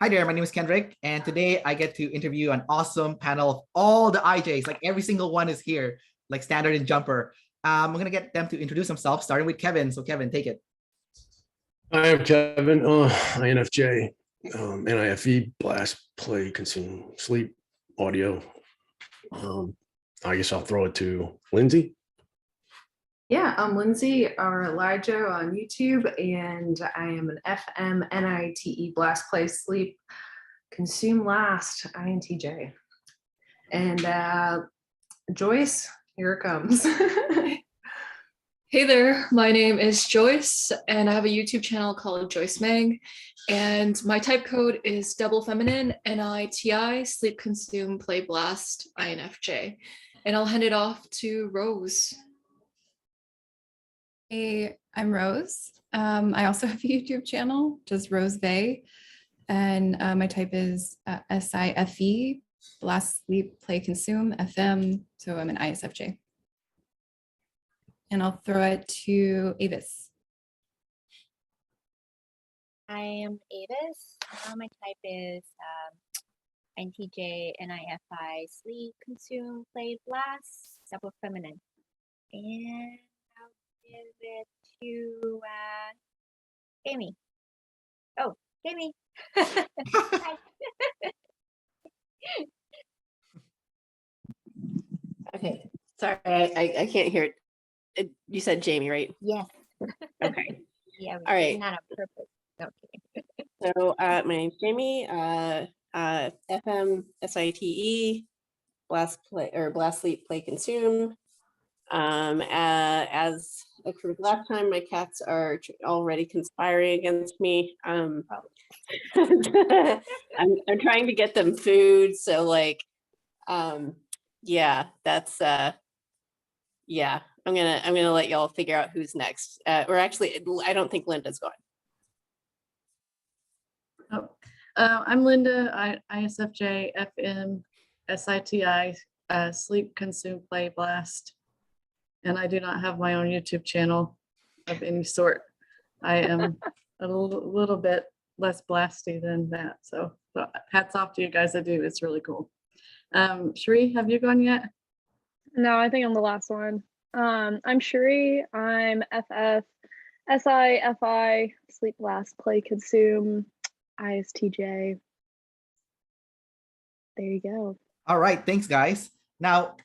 Hi there, my name is Kendrick, and today I get to interview an awesome panel of all the IJs. Like every single one is here, like Standard and Jumper. I'm gonna get them to introduce themselves, starting with Kevin. So Kevin, take it. Hi, I'm Kevin, INFJ, NIFE, blast, play, consume, sleep, audio. I guess I'll throw it to Lindsay. Yeah, I'm Lindsay or Elijah on YouTube, and I am an FMNITE blast, play, sleep, consume, last, INTJ. And Joyce, here it comes. Hey there, my name is Joyce, and I have a YouTube channel called Joyce Mag, and my type code is double feminine, NITI, sleep, consume, play, blast, INFJ. And I'll hand it off to Rose. Hey, I'm Rose. I also have a YouTube channel, just Rose Bay, and my type is SIFE, blast, sleep, play, consume, FM, so I'm an ISFJ. And I'll throw it to Avis. I am Avis. My type is INTJ, NIFI, sleep, consume, play, blast, double feminine. And I'll give it to Jamie. Oh, Jamie. Hi. Okay, sorry, I can't hear it. You said Jamie, right? Yes. Okay. Yeah. All right. Not on purpose. No kidding. So my name's Jamie. FM SITE, blast play or blast sleep play consume. As occurred last time, my cats are already conspiring against me. I'm trying to get them food, so like, yeah, that's yeah. I'm gonna let y'all figure out who's next. Or actually, I don't think Lynda's going. Oh, I'm Lynda ISFJ, FM SITI, sleep, consume, play, blast, and I do not have my own YouTube channel of any sort. I am a little bit less blasty than that. So hats off to you guys that do. It's really cool. Cherie, have you gone yet? No, I think I'm the last one. I'm Cherie. I'm FF, SIFI, sleep, blast, play, consume, ISTJ. There you go. All right, thanks, guys. Now,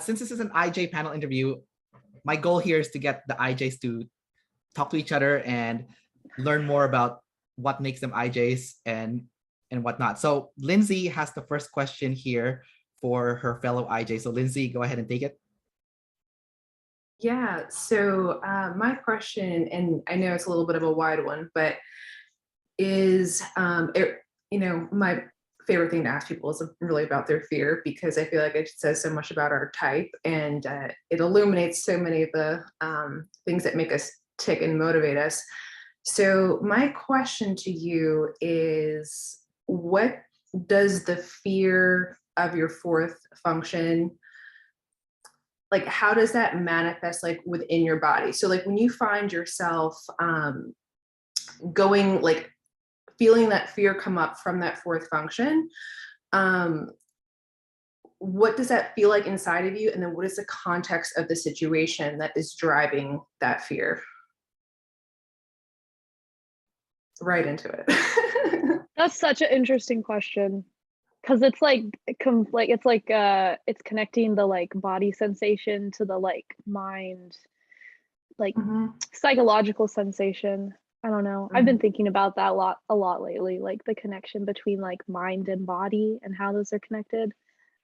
since this is an IJ panel interview, my goal here is to get the IJs to talk to each other and learn more about what makes them IJs and whatnot. So Lindsay has the first question here for her fellow IJ. So Lindsay, go ahead and take it. Yeah, so my question, and I know it's a little bit of a wide one, but is, my favorite thing to ask people is really about their fear, because I feel like it says so much about our type, and it illuminates so many of the things that make us tick and motivate us. So my question to you is, what does the fear of your fourth function, like, how does that manifest like within your body? So like when you find yourself going, like feeling that fear come up from that fourth function, what does that feel like inside of you? And then what is the context of the situation that is driving that fear? Right into it. That's such an interesting question, because it's like it's connecting the like body sensation to the like mind, like psychological sensation. I don't know. I've been thinking about that a lot lately, like the connection between like mind and body and how those are connected.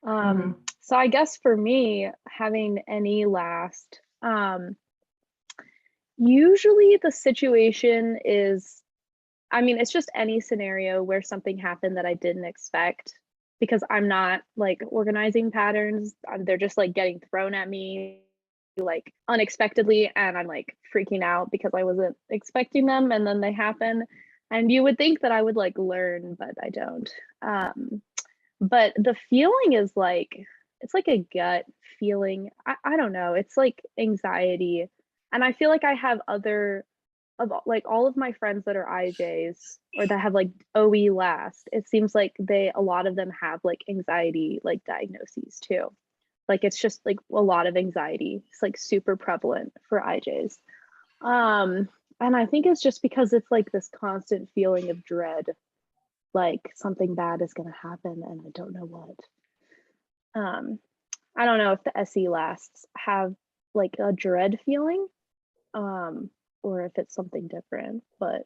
So I guess for me, having any last, usually the situation is, I mean, it's just any scenario where something happened that I didn't expect, because I'm not like organizing patterns. They're just like getting thrown at me like unexpectedly, and I'm like freaking out because I wasn't expecting them, and then they happen. And you would think that I would like learn, but I don't. But the feeling is like, it's like a gut feeling. I don't know. It's like anxiety. And I feel like I have other like all of my friends that are IJs or that have like OE last, it seems like a lot of them have like anxiety like diagnoses too. Like it's just like a lot of anxiety. It's like super prevalent for IJs. And I think it's just because it's like this constant feeling of dread, like something bad is going to happen and I don't know what. I don't know if the SE lasts have like a dread feeling, or if it's something different, but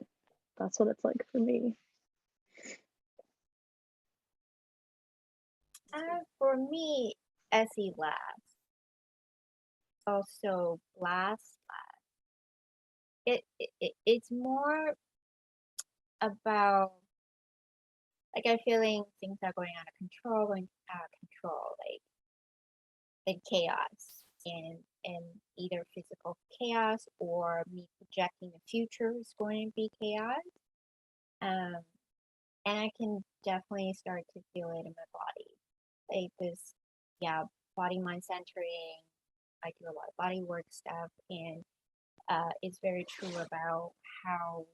that's what it's like for me. For me, SE last, also last. It's more about like I'm feeling things are going out of control, like chaos, and either physical chaos or me projecting the future is going to be chaos. And I can definitely start to feel it in my body, like this, body mind centering. I do a lot of body work stuff, and it's very true about how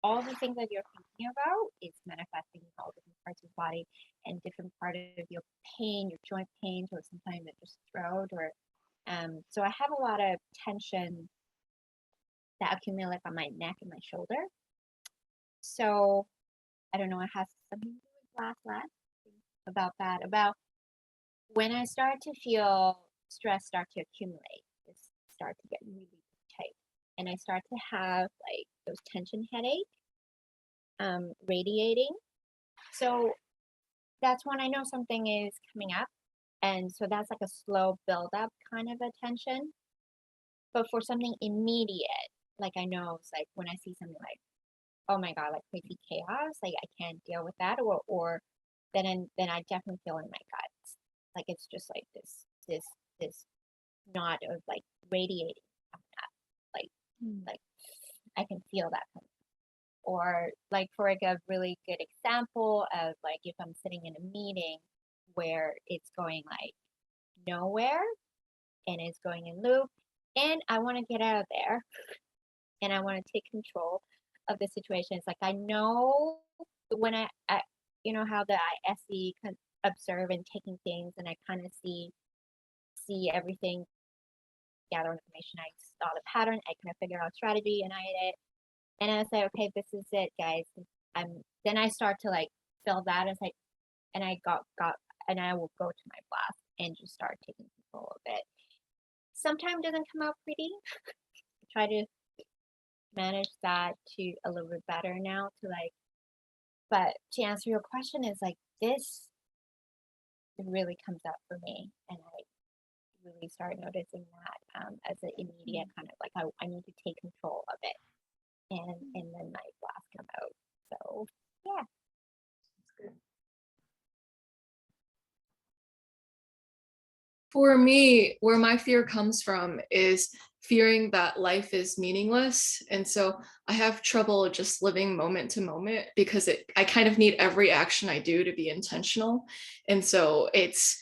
all the things that you're thinking about is manifesting in all different parts of the body and different part of your pain, your joint pains, or sometimes it's just throat, or so I have a lot of tension that accumulates on my neck and my shoulder. So I don't know, it has something to do with last about that, about when I start to feel stress start to accumulate, it start to get really tight, and I start to have like those tension headache radiating. So that's when I know something is coming up, and so that's like a slow build up kind of a tension. But for something immediate, like I know it's like when I see something like, oh my god, like crazy chaos, like I can't deal with that, or then I definitely feel in my guts, like it's just like this knot of like radiating coming up, like I can feel that coming. Or like for like a really good example of like if I'm sitting in a meeting where it's going like nowhere and it's going in loop, and I want to get out of there and I want to take control of the situation. It's like I know when I you know how the ISE can observe and taking things, and I kind of see everything, gather information. I saw the pattern, I kind of figure out strategy, and I hit it. And I was like, okay, this is it, guys. Then I start to like feel that as like, and I got, and I will go to my blast and just start taking control of it. Sometimes it doesn't come out pretty. Try to manage that to a little bit better now to like, but to answer your question is like this really comes up for me, and I really start noticing that as an immediate kind of like I need to take control of it, and then my blast come out. So yeah. For me, where my fear comes from is fearing that life is meaningless. And so I have trouble just living moment to moment because I kind of need every action I do to be intentional. And so it's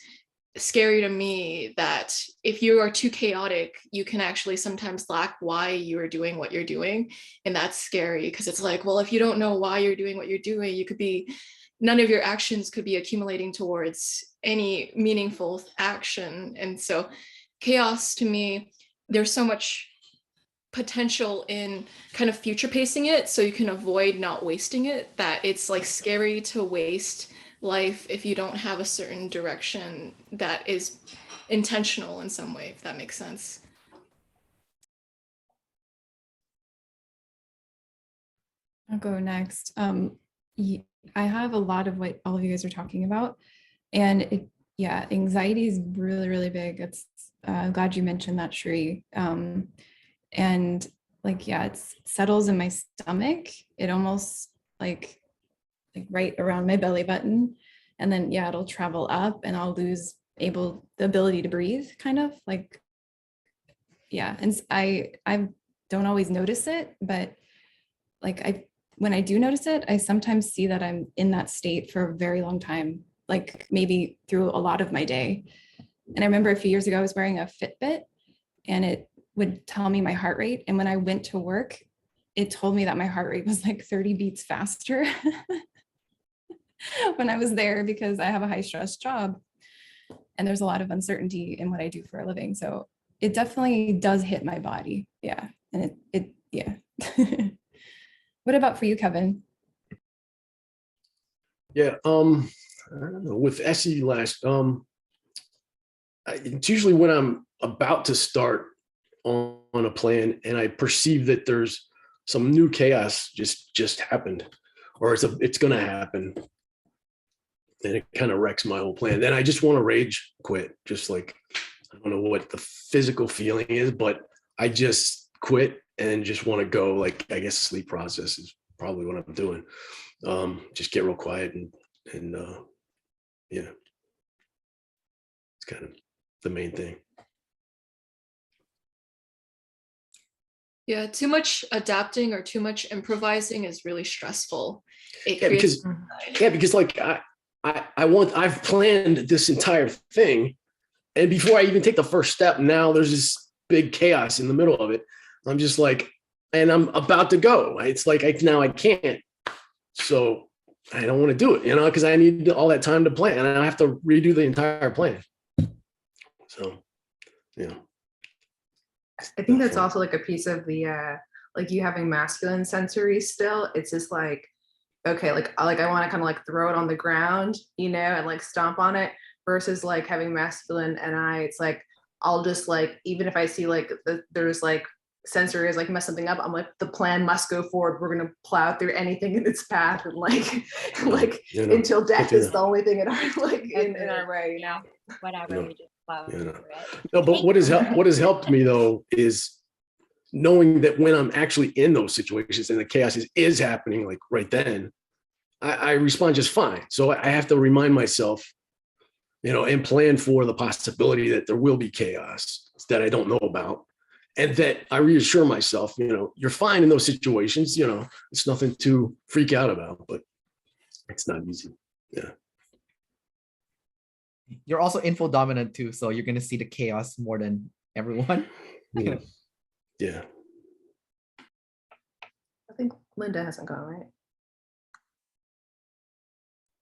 scary to me that if you are too chaotic, you can actually sometimes lack why you are doing what you're doing. And that's scary because it's like, well, if you don't know why you're doing what you're doing, you could be, none of your actions could be accumulating towards any meaningful action. And so chaos to me, there's so much potential in kind of future pacing it so you can avoid not wasting it, that it's like scary to waste life if you don't have a certain direction that is intentional in some way, if that makes sense. I'll go next. I have a lot of what all of you guys are talking about, and anxiety is really, really big. It's I'm glad you mentioned that, Cherie. And like, it settles in my stomach. It almost like right around my belly button, and then it'll travel up, and I'll lose the ability to breathe, kind of like, And I don't always notice it, but like when I do notice it, I sometimes see that I'm in that state for a very long time, like maybe through a lot of my day. And I remember a few years ago, I was wearing a Fitbit, and it would tell me my heart rate. And when I went to work, it told me that my heart rate was like 30 beats faster when I was there, because I have a high stress job and there's a lot of uncertainty in what I do for a living. So it definitely does hit my body. Yeah. And yeah. What about for you, Kevin? Yeah. I don't know. With SE last, it's usually when I'm about to start on a plan and I perceive that there's some new chaos just happened, or it's going to happen, and it kind of wrecks my whole plan. Then I just want to rage quit. Just like, I don't know what the physical feeling is, but I just quit and just want to go. Like, I guess sleep process is probably what I'm doing. Just get real quiet and yeah, it's kind of the main thing. Yeah, too much adapting or too much improvising is really stressful. It Yeah, creates because like I've planned this entire thing, and before I even take the first step, now there's this big chaos in the middle of it. I'm just like, and I'm about to go. It's like now I can't, so I don't want to do it, because I need all that time to plan, and I have to redo the entire plan. So, yeah. I think that's also like a piece of the like you having masculine sensory still. It's just like, okay, like I want to kind of like throw it on the ground, and like stomp on it, versus like having masculine and it's like I'll just like, even if I see like there's like sensory is like mess something up, I'm like, the plan must go forward. We're gonna plow through anything in its path, and like until death is the only thing in our in our way, Whatever, we just plow through it. No, but what has helped me though is knowing that when I'm actually in those situations and the chaos is happening, like right then, I respond just fine. So I have to remind myself, and plan for the possibility that there will be chaos that I don't know about. And that I reassure myself, you're fine in those situations, it's nothing to freak out about, but it's not easy. Yeah. You're also info dominant too, so you're gonna see the chaos more than everyone. Yeah. Yeah. I think Lynda hasn't gone, right?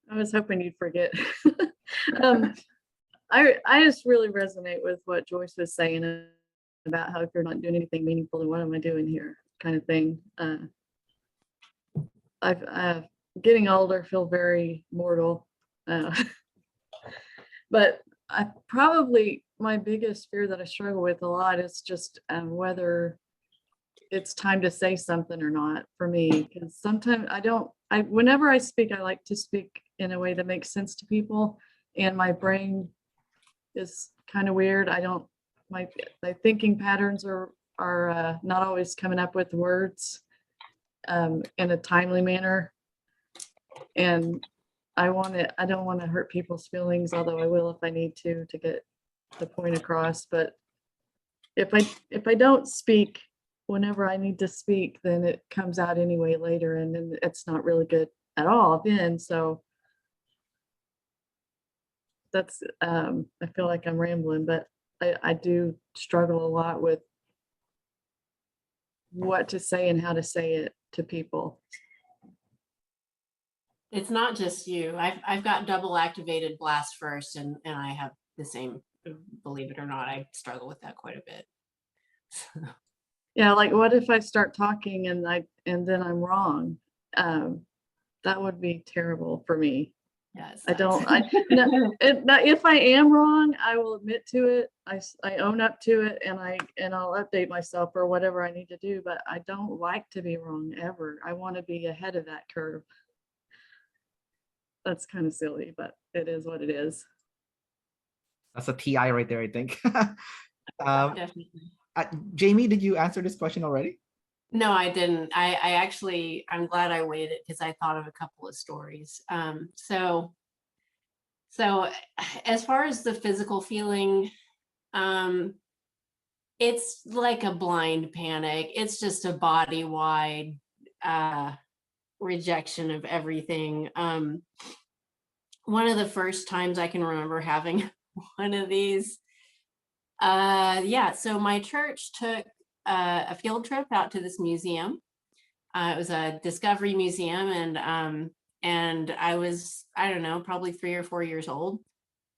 I was hoping you'd forget. I just really resonate with what Joyce was saying about how if you're not doing anything meaningful, then what am I doing here, kind of thing. I've getting older, feel very mortal, but I probably, my biggest fear that I struggle with a lot is just whether it's time to say something or not for me, because sometimes whenever I speak, I like to speak in a way that makes sense to people, and my brain is kind of weird. My thinking patterns are not always coming up with words in a timely manner, and I don't want to hurt people's feelings, although I will if I need to get the point across. But if I don't speak whenever I need to speak, then it comes out anyway later, and then it's not really good at all then. So that's I feel like I'm rambling, but I do struggle a lot with what to say and how to say it to people. It's not just you. I've got double activated blast first, and I have the same, believe it or not, I struggle with that quite a bit. Yeah, like what if I start talking and then I'm wrong? That would be terrible for me. Yes. If I am wrong, I will admit to it. I own up to it, and I'll update myself or whatever I need to do, but I don't like to be wrong ever. I want to be ahead of that curve. That's kind of silly, but it is what it is. That's a TI right there, I think. Definitely. Jamie, did you answer this question already? No, I didn't. I actually, I'm glad I waited because I thought of a couple of stories. So as far as the physical feeling, it's like a blind panic. It's just a body-wide rejection of everything. One of the first times I can remember having one of these, so my church took a field trip out to this museum, It was a Discovery Museum, and I was, I don't know, probably 3 or 4 years old.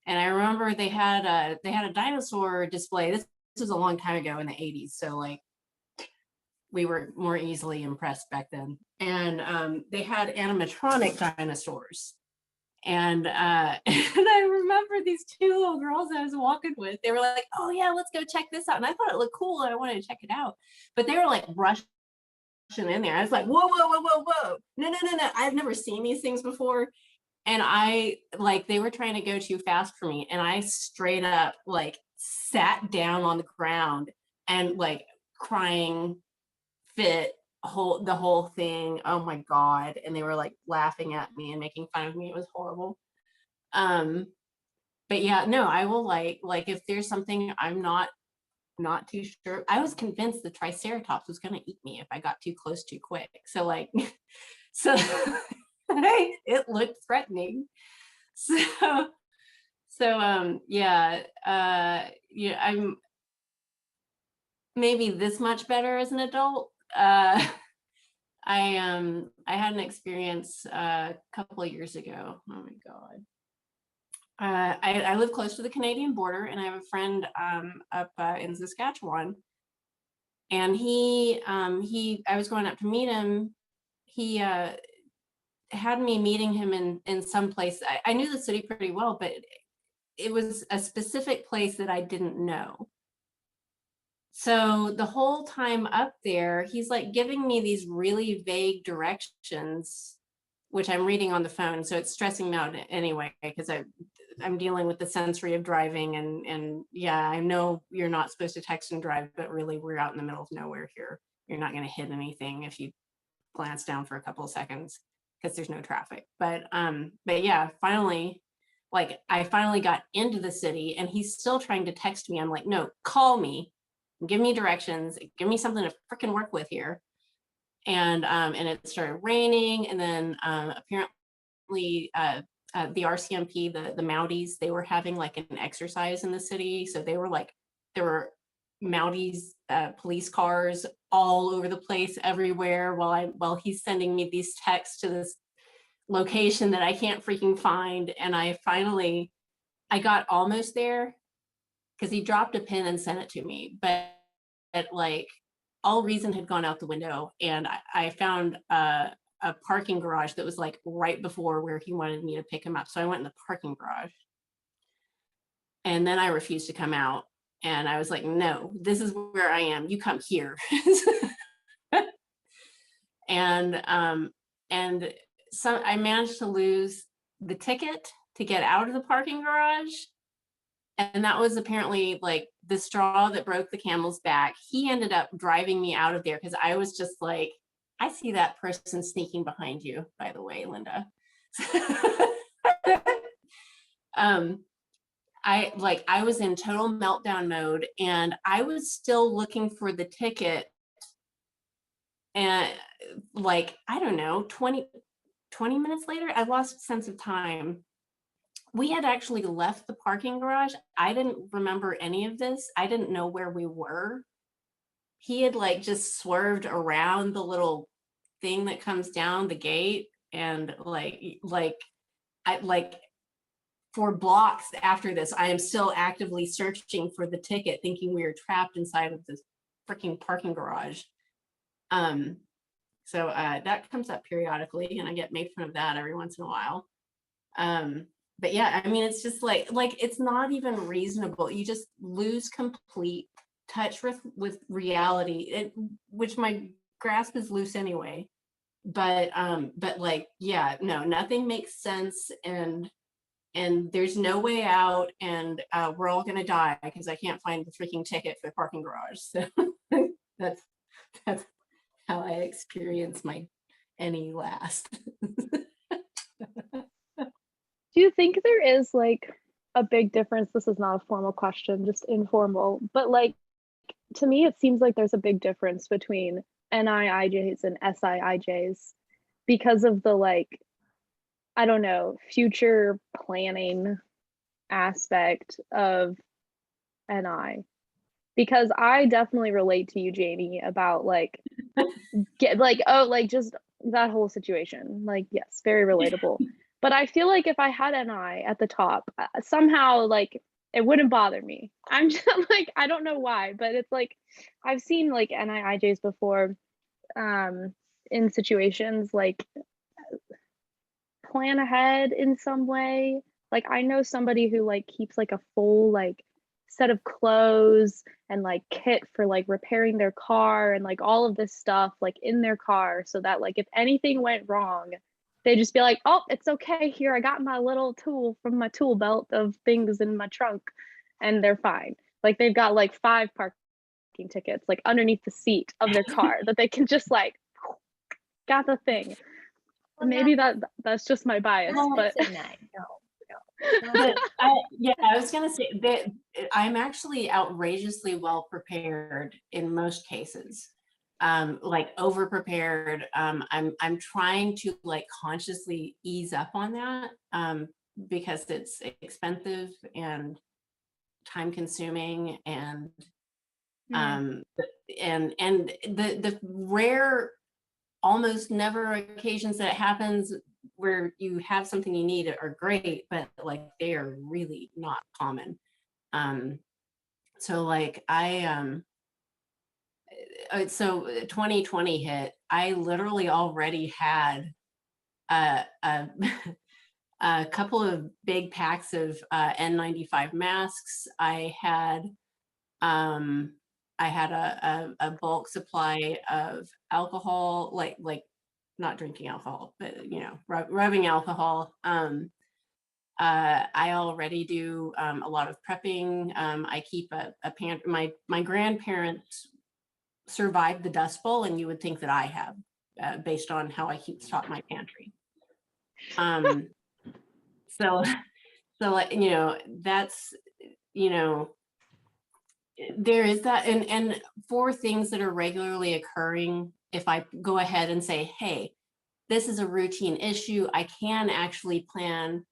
And I remember they had a dinosaur display. This was a long time ago in the 80s. So like we were more easily impressed back then. And they had animatronic dinosaurs. And, and I remember these 2 little girls I was walking with, they were like, oh yeah, let's go check this out. And I thought it looked cool and I wanted to check it out. But they were like rushing in there. I was like, whoa, whoa, whoa, whoa, whoa. No, no, no, no. I've never seen these things before. And I like, they were trying to go too fast for me. And I straight up like sat down on the ground and like crying fit the whole thing. Oh my God. And they were like laughing at me and making fun of me. It was horrible. But yeah, no, I will like if there's something I'm not too sure. I was convinced the Triceratops was going to eat me if I got too close too quick. So like, so it looked threatening. So yeah, yeah, I'm maybe this much better as an adult. I had an experience a couple of years ago. Oh my God. I live close to the Canadian border, and I have a friend up in Saskatchewan, and I was going up to meet him. He had me meeting him in some place. I knew the city pretty well, but it was a specific place that I didn't know. So the whole time up there, he's like giving me these really vague directions, which I'm reading on the phone. So it's stressing me out anyway, because I'm dealing with the sensory of driving, and yeah, I know you're not supposed to text and drive, but really we're out in the middle of nowhere here. You're not going to hit anything if you glance down for a couple of seconds because there's no traffic. But yeah, finally, like I finally got into the city, and he's still trying to text me. I'm like, no, call me, give me directions, give me something to freaking work with here. And it started raining, and then apparently the RCMP, the Mounties, they were having like an exercise in the city. So they were like, there were Mounties police cars all over the place everywhere while he's sending me these texts to this location that I can't freaking find. And I got almost there because he dropped a pin and sent it to me, but like all reason had gone out the window, and I found a parking garage that was like right before where he wanted me to pick him up. So I went in the parking garage, and then I refused to come out. And I was like, no, this is where I am. You come here. And so I managed to lose the ticket to get out of the parking garage. And that was apparently like the straw that broke the camel's back. He ended up driving me out of there because I was just like, I see that person sneaking behind you, by the way, Lynda. I was in total meltdown mode, and I was still looking for the ticket. And like, I don't know, 20 minutes later, I lost sense of time. We had actually left the parking garage. I didn't remember any of this. I didn't know where we were. He had like just swerved around the little thing that comes down the gate, and for blocks after this, I am still actively searching for the ticket, thinking we were trapped inside of this freaking parking garage. So that comes up periodically, and I get made fun of that every once in a while. But yeah, I mean, it's just like it's not even reasonable. You just lose complete touch with reality, which my grasp is loose anyway. But like, yeah, no, nothing makes sense, and there's no way out, and we're all gonna die because I can't find the freaking ticket for the parking garage. So that's how I experience my any last. Do you think there is like a big difference? This is not a formal question, just informal, but like to me, it seems like there's a big difference between NIIJs and SIIJs because of the like, I don't know, future planning aspect of NI. Because I definitely relate to you, Jamie, about like get like, oh, like just that whole situation. Like, yes, very relatable. But I feel like if I had an I at the top, somehow like it wouldn't bother me. I'm just like, I don't know why, but it's like I've seen like NIIJs before in situations like plan ahead in some way. Like I know somebody who like keeps like a full like set of clothes and like kit for like repairing their car and like all of this stuff like in their car so that like if anything went wrong, they just be like, oh, it's okay, here, I got my little tool from my tool belt of things in my trunk, and they're fine. Like they've got like 5 parking tickets like underneath the seat of their car that they can just like got the thing. Well, Maybe that's just my bias, no, but it's a nine. No. But I was gonna say that I'm actually outrageously well prepared in most cases. Like over prepared. I'm trying to like consciously ease up on that because it's expensive and time consuming and the rare, almost never occasions that it happens where you have something you need are great, but like they are really not common. So like so 2020 hit, I literally already had a a couple of big packs of N95 masks. I had a bulk supply of alcohol, like not drinking alcohol, but you know, rubbing alcohol. I already do a lot of prepping. I keep a my grandparents survived the Dust Bowl, and you would think that I have, based on how I keep stock my pantry. So like, you know, that's, you know, there is that, and for things that are regularly occurring, if I go ahead and say, hey, this is a routine issue, I can actually plan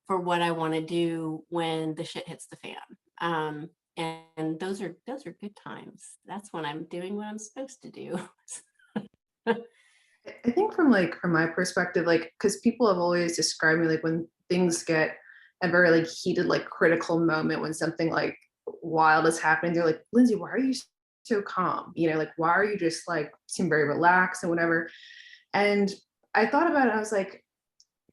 for what I want to do when the shit hits the fan. And those are good times. That's when I'm doing what I'm supposed to do. I think from my perspective, like, because people have always described me like when things get a very like heated, like critical moment when something like wild is happening, they're like, Lindsay, why are you so calm? You know, like, why are you just like seem very relaxed and whatever? And I thought about it, I was like,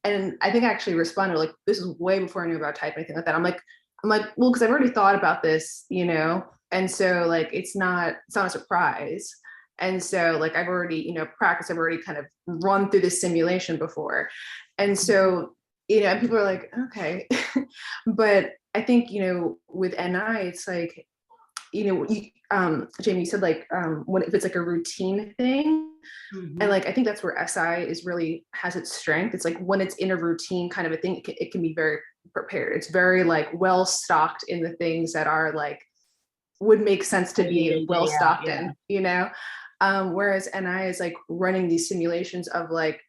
and I think I actually responded like, this is way before I knew about type, anything like that. I'm like, well, because I've already thought about this, you know, and so like it's not a surprise. And so like I've already, you know, practiced, I've already kind of run through this simulation before. And so, you know, people are like, okay. But I think, you know, with NI, it's like, you know, Jamie, you said like when if it's like a routine thing, and like I think that's where SI is really has its strength. It's like when it's in a routine kind of a thing, it can be very prepared. It's very like well stocked in the things that are like would make sense to be well stocked in, you know. Whereas NI is like running these simulations of like,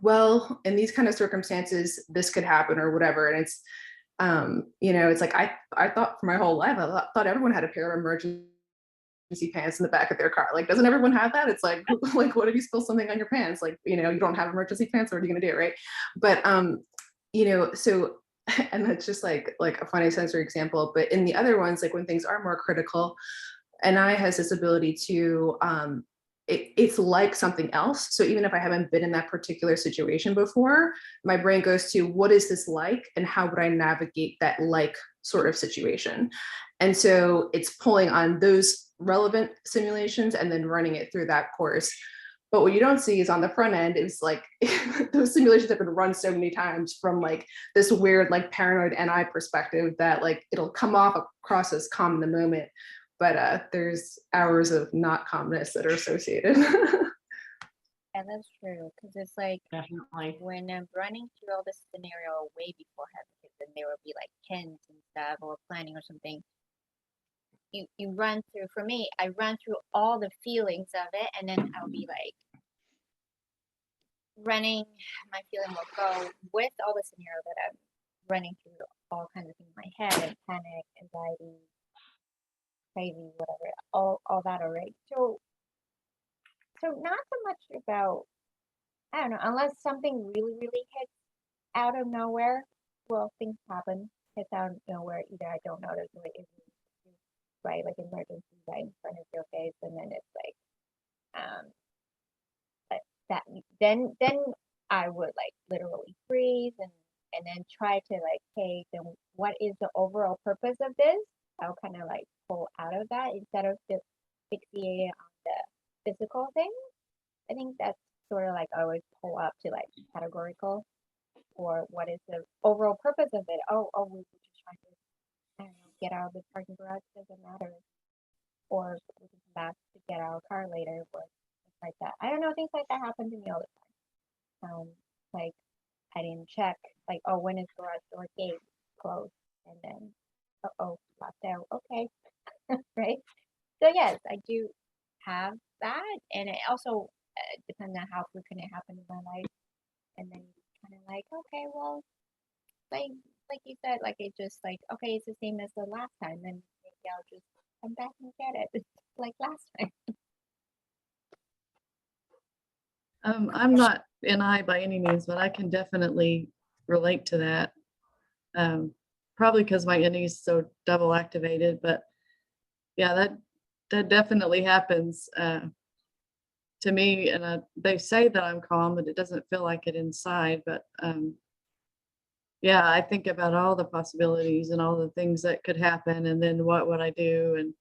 well, in these kind of circumstances, this could happen or whatever, and it's you know, it's like I thought for my whole life, I thought everyone had a pair of emergency pants in the back of their car. Like, doesn't everyone have that? It's like what if you spill something on your pants? Like, you know, you don't have emergency pants, what are you gonna do, right? But you know, so and that's just like a funny sensory example. But in the other ones, like when things are more critical, NI has this ability to it's like something else. So even if I haven't been in that particular situation before, my brain goes to what is this like and how would I navigate that like sort of situation? And so it's pulling on those relevant simulations and then running it through that course. But what you don't see is on the front end is like those simulations have been run so many times from like this weird like paranoid NI perspective that like it'll come off across as calm in the moment, but there's hours of not calmness that are associated. Yeah, that's true. Because it's like Definitely. when I'm running through all this scenario way beforehand, because then there will be like hints and stuff or planning or something. You run through, for me, I run through all the feelings of it, and then I'll be like running, my feeling will go with all the scenario that I'm running through all kinds of things in my head, and panic, anxiety, crazy, whatever, all that already. So so not so much about, I don't know, unless something really, really hits out of nowhere. Well, things happen, hits out of nowhere. Either I don't notice or it isn't right, like emergency right in front of your face, and then it's like, that then I would like literally freeze and then try to like, hey, then what is the overall purpose of this? I'll kind of like pull out of that instead of just fixating on the physical thing. I think that's sort of like I always pull up to like categorical, or what is the overall purpose of it? Oh, we were just trying to, I don't know, get out of the parking garage, doesn't matter. Or we can come back to get our car later, or things like that. I don't know, things like that happen to me all the time. Like I didn't check, like, oh, when is garage door gate closed? And then, oh, locked out. Okay, right. So yes, I do have that, and it also depends on how frequent it happened in my life. And then kind of like, okay, well, like you said, like it just like, okay, it's the same as the last time, then maybe I'll just come back and get it like last time. I'm not NI by any means, but I can definitely relate to that. Probably because my NE is so double activated, but yeah, that definitely happens to me. And they say that I'm calm, but it doesn't feel like it inside. But yeah, I think about all the possibilities and all the things that could happen, and then what would I do? And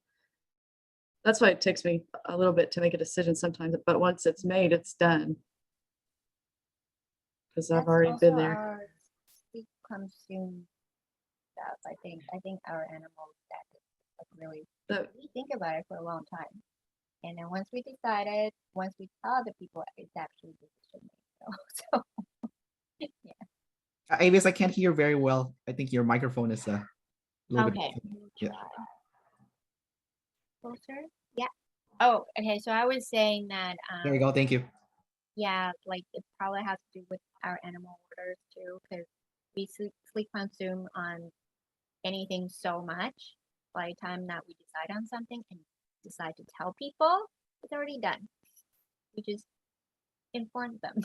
that's why it takes me a little bit to make a decision sometimes. But once it's made, it's done. Because I've already been there. Our sleep consume stuff. I think our animals that like really we think about it for a long time, and then once we decided, once we tell other people, it's actually decision made. So yeah. Avis, I can't hear very well. I think your microphone is a little Okay. bit. Yeah. Closer. Yeah. Oh, okay. So I was saying that. There you go. Thank you. Yeah, like it probably has to do with our animal orders too, because we sleep consume on anything so much. By the time that we decide on something and decide to tell people, it's already done. We just inform them.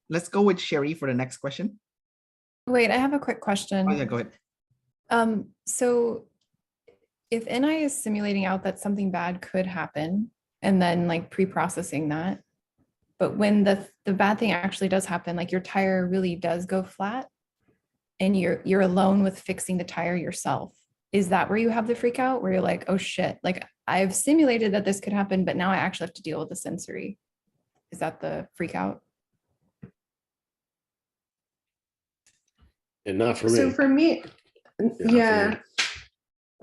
Let's go with Cherie for the next question. Wait, I have a quick question. Oh yeah, go ahead. So if NI is simulating out that something bad could happen and then like pre-processing that, but when the bad thing actually does happen, like your tire really does go flat and you're alone with fixing the tire yourself, is that where you have the freak out, where you're like, oh shit, like I've simulated that this could happen, but now I actually have to deal with the sensory? Is that the freak out? And not for me. So for me, yeah,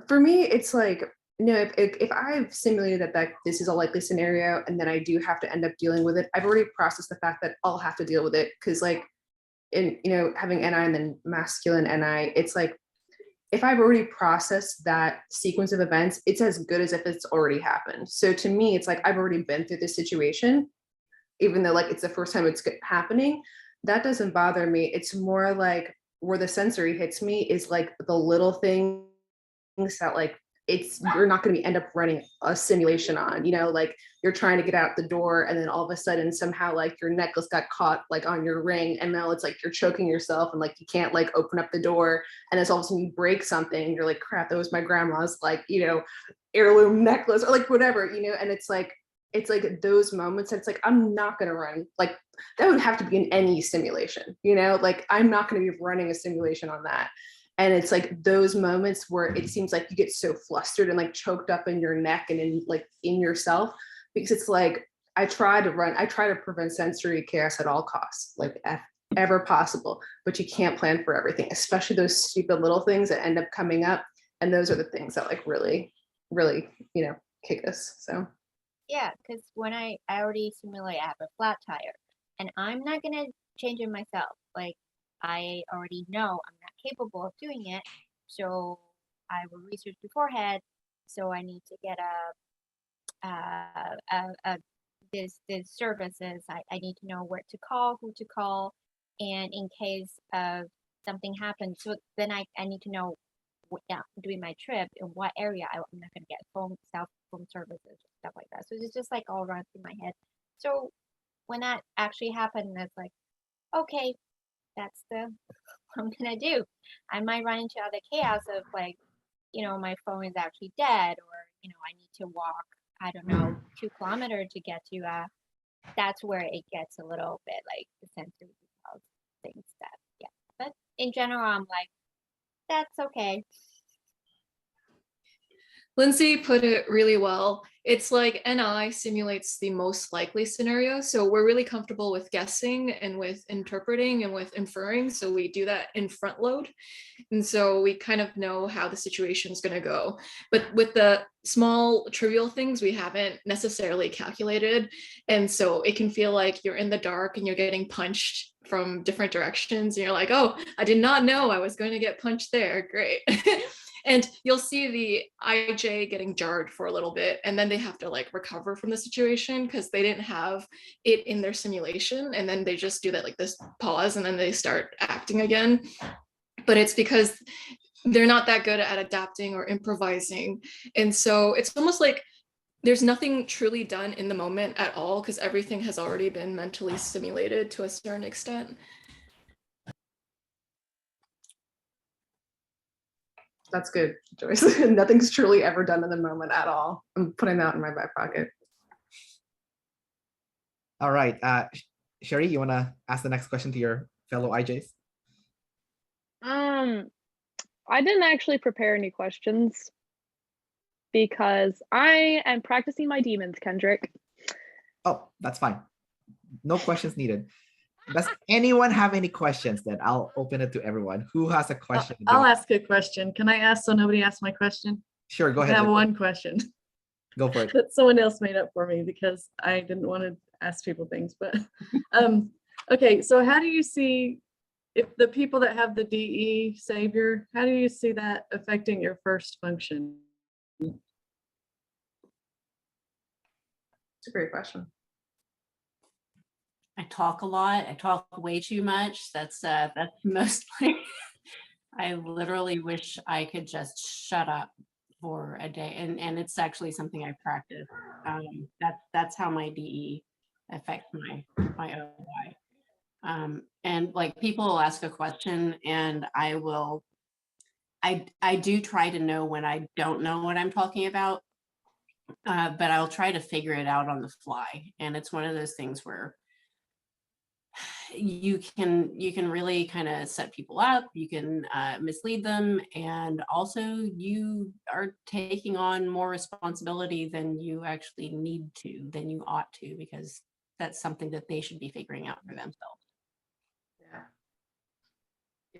for me, it's like, if I've simulated that this is a likely scenario and then I do have to end up dealing with it, I've already processed the fact that I'll have to deal with it. Because like, having NI and then masculine NI, it's like, if I've already processed that sequence of events, it's as good as if it's already happened. So to me, it's like I've already been through this situation, even though like it's the first time it's happening. That doesn't bother me. It's more like where the sensory hits me is like the little things that like you're not going to end up running a simulation on, like you're trying to get out the door and then all of a sudden somehow like your necklace got caught like on your ring, and now it's like you're choking yourself and like you can't like open up the door, and it's all of a sudden you break something and you're like, crap, that was my grandma's like heirloom necklace or like whatever, and it's like those moments that it's like I'm not going to run, like that would have to be in any simulation, like I'm not going to be running a simulation on that. And it's like those moments where it seems like you get so flustered and like choked up in your neck and in yourself, because it's like I try to prevent sensory chaos at all costs, like ever possible, but you can't plan for everything, especially those stupid little things that end up coming up. And those are the things that like really, really, kick us. So Yeah, because when I already simulate, I have a flat tire, and I'm not gonna change it myself. Like I already know I'm not capable of doing it, so I will research beforehand. So I need to get this services. I need to know where to call, who to call, and in case of something happens, so then I need to know yeah, doing my trip, in what area I'm not going to get cell phone services, stuff like that. So it's just like all run through my head. So when that actually happened, it's like, okay, that's what I'm going to do. I might run into other chaos of like, my phone is actually dead, or, I need to walk, I don't know, 2 kilometers to get to, that's where it gets a little bit like the sensory details, things that, yeah. But in general, I'm like, that's okay. Lindsay put it really well. It's like NI simulates the most likely scenario. So we're really comfortable with guessing and with interpreting and with inferring. So we do that in front load. And so we kind of know how the situation is going to go. But with the small trivial things, we haven't necessarily calculated. And so it can feel like you're in the dark and you're getting punched from different directions. And you're like, oh, I did not know I was going to get punched there. Great. And you'll see the IJ getting jarred for a little bit, and then they have to like recover from the situation because they didn't have it in their simulation. And then they just do that like this pause, and then they start acting again. But it's because they're not that good at adapting or improvising. And so it's almost like there's nothing truly done in the moment at all because everything has already been mentally simulated to a certain extent. That's good, Joyce. Nothing's truly ever done in the moment at all. I'm putting that in my back pocket. All right. Cherie, you want to ask the next question to your fellow IJs? I didn't actually prepare any questions because I am practicing my demons, Kendrick. Oh, that's fine. No questions needed. Does anyone have any questions? Then I'll open it to everyone. Who has a question? I'll ask a question. Can I ask so nobody asks my question? Sure, go I ahead. have Lindsay. one question Go for it. that someone else made up for me because I didn't want to ask people things. But okay, so how do you see if the people that have the DE savior, how do you see that affecting your first function? It's a great question. I talk a lot. I talk way too much. That's mostly. I literally wish I could just shut up for a day, and it's actually something I practice. That's how my DE affects my OY. And like people will ask a question, and I do try to know when I don't know what I'm talking about, but I'll try to figure it out on the fly. And it's one of those things where you can really kind of set people up, you can mislead them, and also you are taking on more responsibility than you actually need to, than you ought to, because that's something that they should be figuring out for themselves.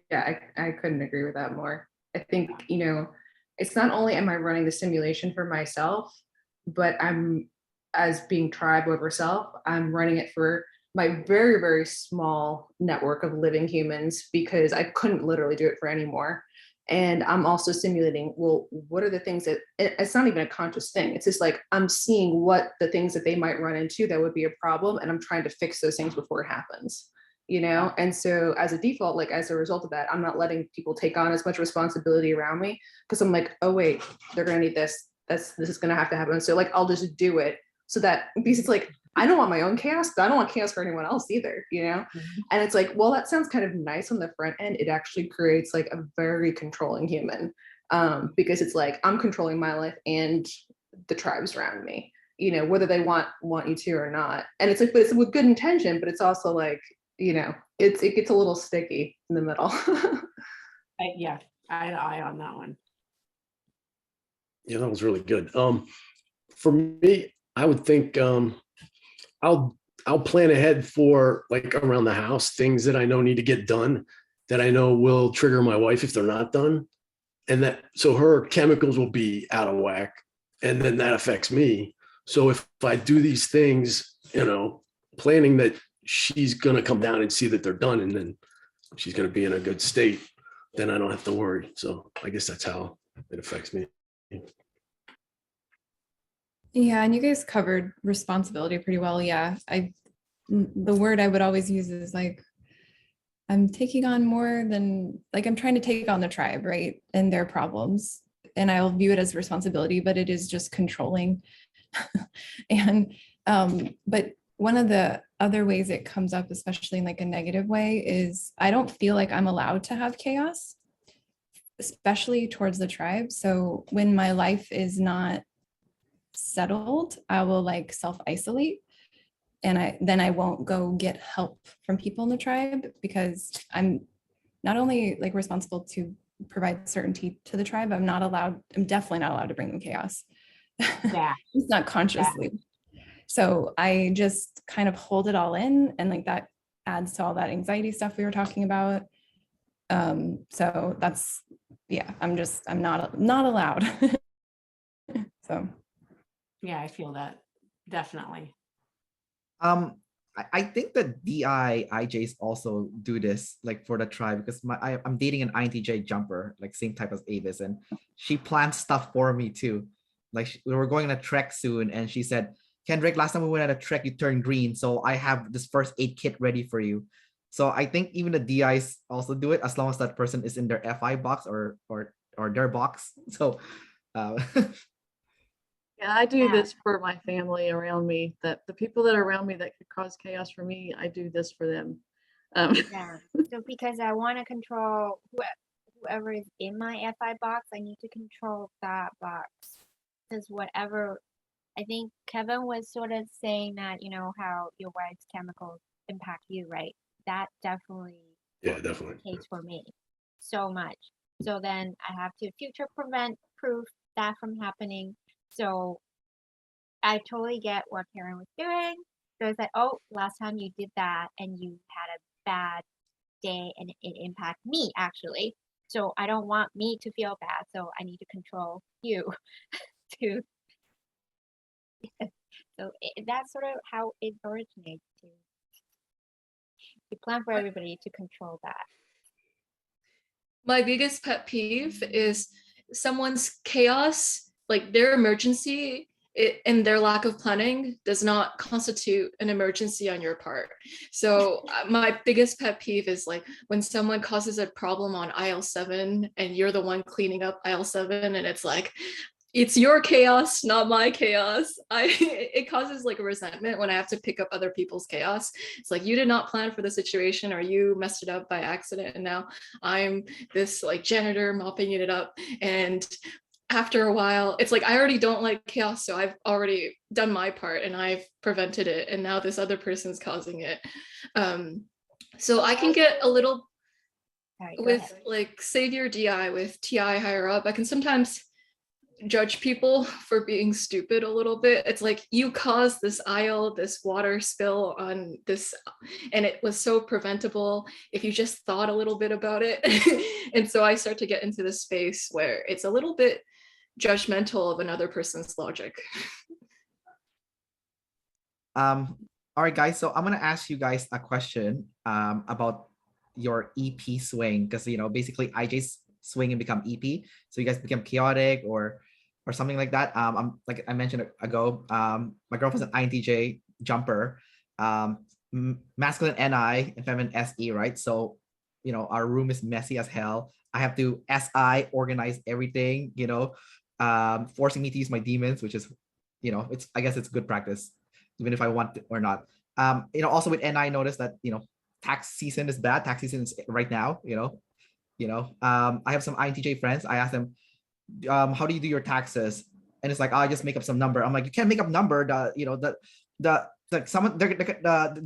Yeah, I couldn't agree with that more. I think, it's not only am I running the simulation for myself, but I'm, as being tribe over self, I'm running it for my very, very small network of living humans because I couldn't literally do it for any more. And I'm also simulating, well, what are the things that, it's not even a conscious thing. It's just like, I'm seeing what the things that they might run into that would be a problem. And I'm trying to fix those things before it happens, And so as a default, like as a result of that, I'm not letting people take on as much responsibility around me because I'm like, oh wait, they're gonna need this. This is gonna have to happen. So like, I'll just do it so that, because it's like, I don't want my own chaos, but I don't want chaos for anyone else either, Mm-hmm. And it's like, well, that sounds kind of nice on the front end. It actually creates like a very controlling human, because it's like, I'm controlling my life and the tribes around me, whether they want you to or not. And it's like, but it's with good intention, but it's also like, it gets a little sticky in the middle. Yeah, I on that one. Yeah, that was really good. For me, I would think I'll plan ahead for like around the house, things that I know need to get done that I know will trigger my wife if they're not done. And that, so her chemicals will be out of whack, and then that affects me. So if I do these things, planning that she's going to come down and see that they're done, and then she's going to be in a good state, then I don't have to worry. So I guess that's how it affects me. Yeah, and you guys covered responsibility pretty well. Yeah, the word I would always use is like I'm taking on more than, like, I'm trying to take on the tribe, right? And their problems. And I'll view it as responsibility, but it is just controlling. And, but one of the other ways it comes up, especially in like a negative way, is I don't feel like I'm allowed to have chaos, especially towards the tribe. So when my life is not settled, I will like self-isolate, and I won't go get help from people in the tribe, because I'm not only like responsible to provide certainty to the tribe, I'm definitely not allowed to bring them chaos. Yeah. It's not consciously. So I just kind of hold it all in, and like that adds to all that anxiety stuff we were talking about. So that's, yeah, I'm not allowed. So Yeah, I feel that definitely. I think the DI IJs also do this, like for the tribe, because I'm dating an INTJ jumper, like same type as Avis, and she plans stuff for me too. Like we were going on a trek soon, and she said, Kendrick, last time we went on a trek, you turned green, so I have this first aid kit ready for you. So I think even the DIs also do it, as long as that person is in their FI box or their box. So Yeah, I do Yeah. this for my family around me, that the people that are around me that could cause chaos for me, I do this for them. Yeah. So because I want to control whoever is in my FI box, I need to control that box. Because whatever, I think Kevin was sort of saying that, you know, how your wife's chemicals impact you, right? That definitely Yeah, definitely. the case for me so much. So then I have to future proof that from happening. So I totally get what Karen was doing. So it's like, oh, last time you did that and you had a bad day and it impacted me actually. So I don't want me to feel bad. So I need to control you to. So that's sort of how it originates. You plan for everybody to control that. My biggest pet peeve is someone's chaos, like their emergency and their lack of planning does not constitute an emergency on your part. So my biggest pet peeve is like when someone causes a problem on aisle 7 and you're the one cleaning up aisle 7, and it's like, it's your chaos, not my chaos. It causes like a resentment when I have to pick up other people's chaos. It's like, you did not plan for the situation, or you messed it up by accident, and now I'm this like janitor mopping it up. And after a while, it's like, I already don't like chaos, so I've already done my part and I've prevented it, and now this other person's causing it. So I can get a little with like savior DI with TI higher up. I can sometimes judge people for being stupid a little bit. It's like, you caused this aisle, this water spill on this, and it was so preventable if you just thought a little bit about it. And so I start to get into this space where it's a little bit judgmental of another person's logic. all right, guys. So I'm gonna ask you guys a question about your EP swing, because basically IJs swing and become EP. So you guys become chaotic or something like that. I'm like I mentioned ago. My girlfriend's an INTJ jumper, masculine NI and feminine SE, right? So our room is messy as hell. I have to SI organize everything. Forcing me to use my demons, which is, I guess it's good practice, even if I want to or not. Also with NI, I noticed that tax season is bad. Tax season is right now. I have some INTJ friends. I ask them, how do you do your taxes? And it's like, I just make up some number. I'm like, you can't make up number. The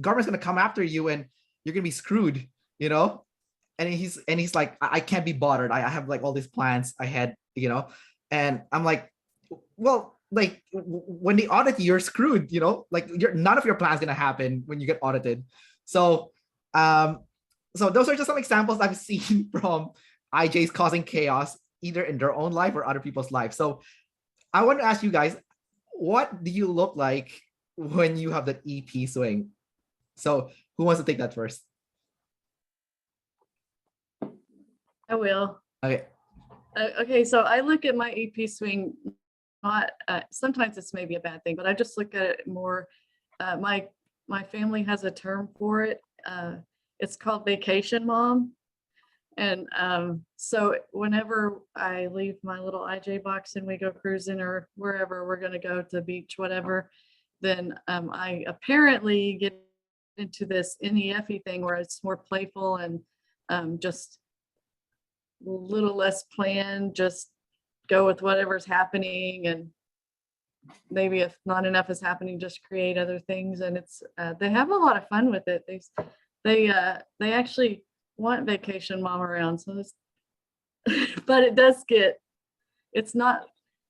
government's gonna come after you and you're gonna be screwed. And he's like, I can't be bothered. I have like all these plans ahead. And I'm like, well, like when they audit you, you're screwed. Like none of your plans gonna happen when you get audited. So those are just some examples I've seen from IJs causing chaos, either in their own life or other people's lives. So I want to ask you guys, what do you look like when you have that EP swing? So who wants to take that first? I will. Okay. Okay, so I look at my EP swing, not sometimes it's maybe a bad thing, but I just look at it more. My family has a term for it. it's called Vacation Mom. And so whenever I leave my little IJ box and we go cruising or wherever we're going to go to the beach, whatever, then I apparently get into this NEFE thing where it's more playful and just a little less planned, just go with whatever's happening. And maybe if not enough is happening, just create other things. And it's they have a lot of fun with it. They actually want Vacation Mom around. So it's, but it does get, it's not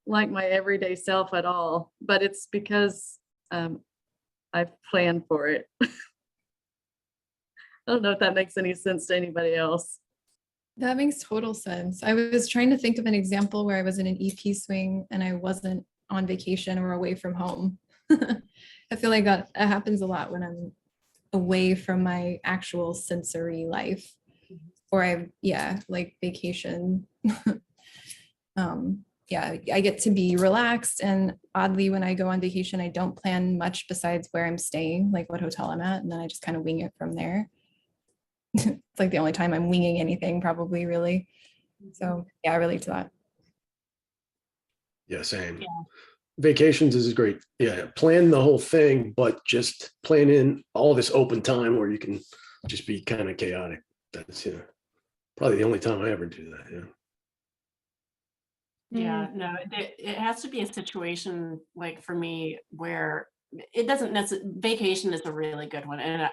like my everyday self at all, but it's because I've planned for it. I don't know if that makes any sense to anybody else. That makes total sense. I was trying to think of an example where I was in an EP swing and I wasn't on vacation or away from home. I feel like that happens a lot when I'm away from my actual sensory life, or like vacation. I get to be relaxed, and oddly when I go on vacation I don't plan much besides where I'm staying, like what hotel I'm at, and then I just kind of wing it from there. It's like the only time I'm winging anything probably, really. So yeah, I relate to that. Yeah, same. Yeah. Vacations is great. Yeah, plan the whole thing, but just plan in all this open time where you can just be kind of chaotic. That's probably the only time I ever do that. Yeah. Yeah, no, it has to be a situation like for me where it doesn't necessarily, vacation is a really good one. And